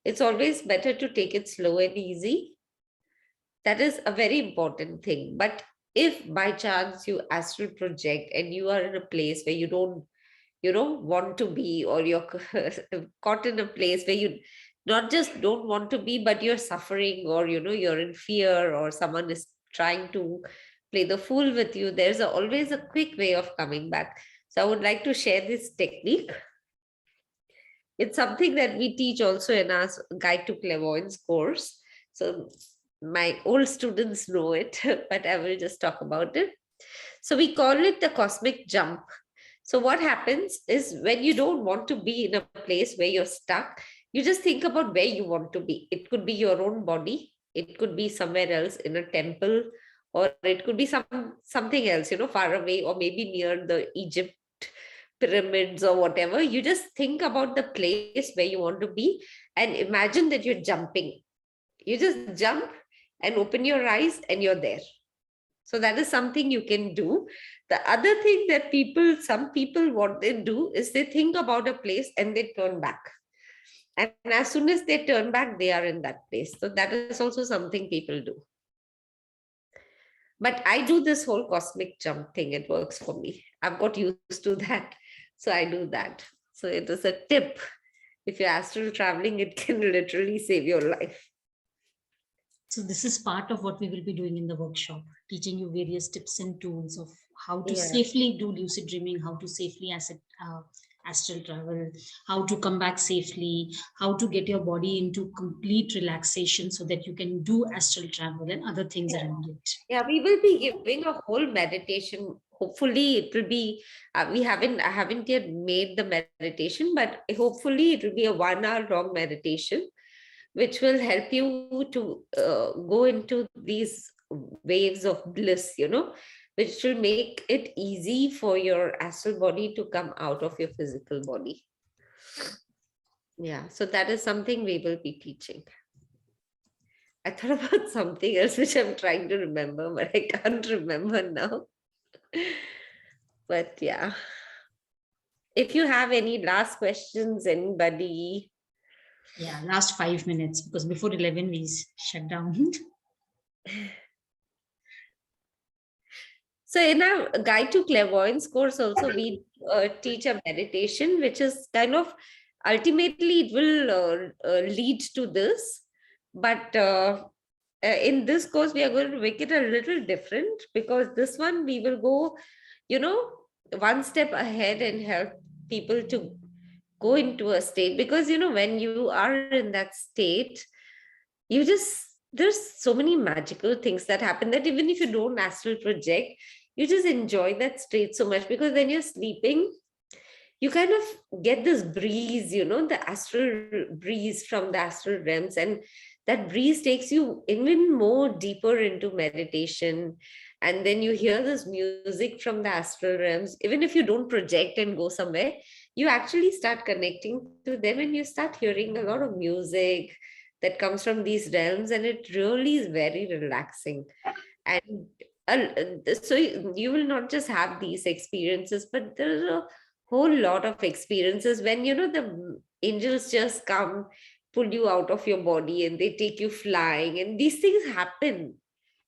It's always better to take it slow and easy. That is a very important thing. But if by chance you astral project and you are in a place where you don't want to be, or you're caught in a place where you not just don't want to be, but you're suffering, or you're in fear, or someone is trying to play the fool with you, there's always a quick way of coming back. So I would like to share this technique. It's something that we teach also in our Guide to Clairvoyance course. So my old students know it, but I will just talk about it. So we call it the cosmic jump. So what happens is when you don't want to be in a place where you're stuck, you just think about where you want to be. It could be your own body. It could be somewhere else in a temple, or it could be something else, far away, or maybe near the Egypt pyramids or whatever. You just think about the place where you want to be and imagine that you're jumping. You just jump and open your eyes and you're there. So that is something you can do. The other thing that some people, what they do is they think about a place and they turn back. And as soon as they turn back, they are in that place. So that is also something people do. But I do this whole cosmic jump thing. It works for me. I've got used to that. So I do that. So it is a tip. If you're astral traveling, it can literally save your life. So this is part of what we will be doing in the workshop, teaching you various tips and tools of how to safely do lucid dreaming, how to safely astral travel, how to come back safely, how to get your body into complete relaxation so that you can do astral travel and other things around it. Yeah, we will be giving a whole meditation. Hopefully it will be, I haven't yet made the meditation, but hopefully it will be a 1 hour long meditation, which will help you to go into these waves of bliss, which will make it easy for your astral body to come out of your physical body. Yeah, so that is something we will be teaching. I thought about something else, which I'm trying to remember, but I can't remember now. But yeah, if you have any last questions, anybody? Yeah, last 5 minutes, because before 11 we shut down. So in our Guide to Clairvoyance course also, we teach a meditation, which is kind of, ultimately it will lead to this. But in this course, we are going to make it a little different, because this one we will go, one step ahead and help people to go into a state. Because, when you are in that state, there's so many magical things that happen that even if you don't astral project, you just enjoy that state so much, because when you're sleeping, you kind of get this breeze, the astral breeze from the astral realms, and that breeze takes you even more deeper into meditation. And then you hear this music from the astral realms. Even if you don't project and go somewhere, you actually start connecting to them, and you start hearing a lot of music that comes from these realms, and it really is very relaxing. And so you will not just have these experiences, but there's a whole lot of experiences when the angels just come, pull you out of your body, and they take you flying, and these things happen,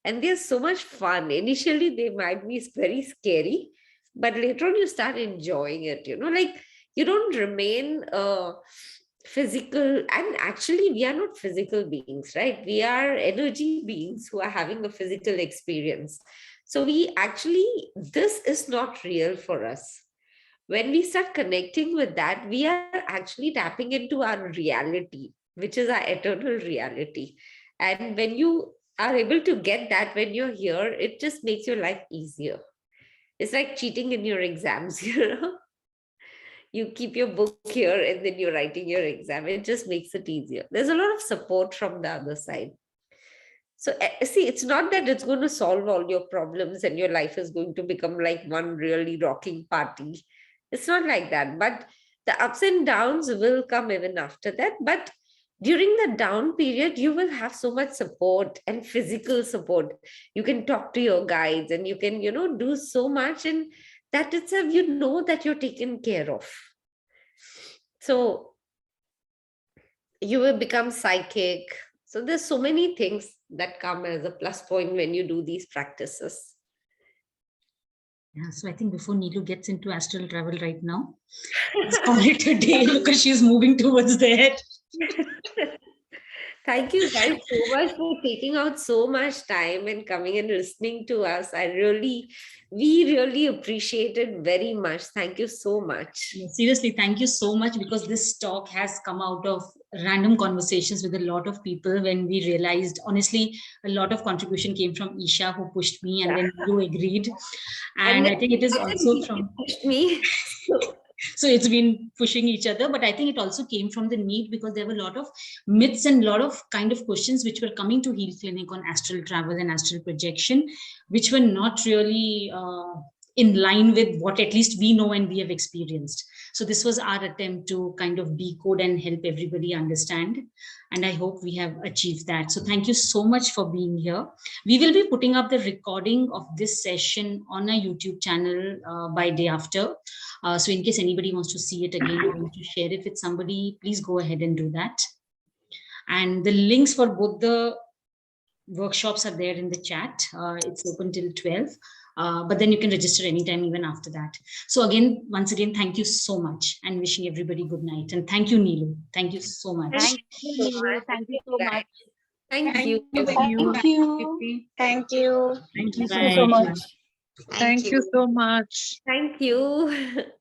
and they're so much fun. Initially they might be very scary, but later on you start enjoying it. Like, you don't remain physical, and actually we are not physical beings, right? We are energy beings who are having a physical experience. So we actually, this is not real for us. When we start connecting with that, we are actually tapping into our reality, which is our eternal reality. And when you are able to get that when you're here, it just makes your life easier. It's like cheating in your exams. You keep your book here and then you're writing your exam. It just makes it easier. There's a lot of support from the other side. So see, it's not that it's going to solve all your problems and your life is going to become like one really rocking party. It's not like that. But the ups and downs will come even after that. But during the down period, you will have so much support and physical support. You can talk to your guides, and you can, do so much. And that itself, that you're taken care of. So you will become psychic. So there's so many things that come as a plus point when you do these practices. Yeah, so I think before Neelu gets into astral travel right now, let's call it a day because she's moving towards there. Thank you guys so much for taking out so much time and coming and listening to us. We really appreciate it very much. Thank you so much. Yeah, seriously, thank you so much, because this talk has come out of random conversations with a lot of people when we realized, honestly, a lot of contribution came from Isha, who pushed me, and then you agreed. And I think it is also from pushed me. So it's been pushing each other, but I think it also came from the need, because there were a lot of myths and a lot of kind of questions which were coming to Healclinic on astral travel and astral projection, which were not really in line with what at least we know and we have experienced. So this was our attempt to kind of decode and help everybody understand. And I hope we have achieved that. So thank you so much for being here. We will be putting up the recording of this session on a YouTube channel by day after. So in case anybody wants to see it again or want to share it with somebody, please go ahead and do that. And the links for both the workshops are there in the chat. It's open till 12. But then you can register anytime, even after that. So again, once again, thank you so much, and wishing everybody good night. And thank you, Neelu. Thank you so much. Thank you, Neelu. Thank you so much. Thank you. Thank you. Thank you. Thank you Bye. so much. Thank you so much. Thank you.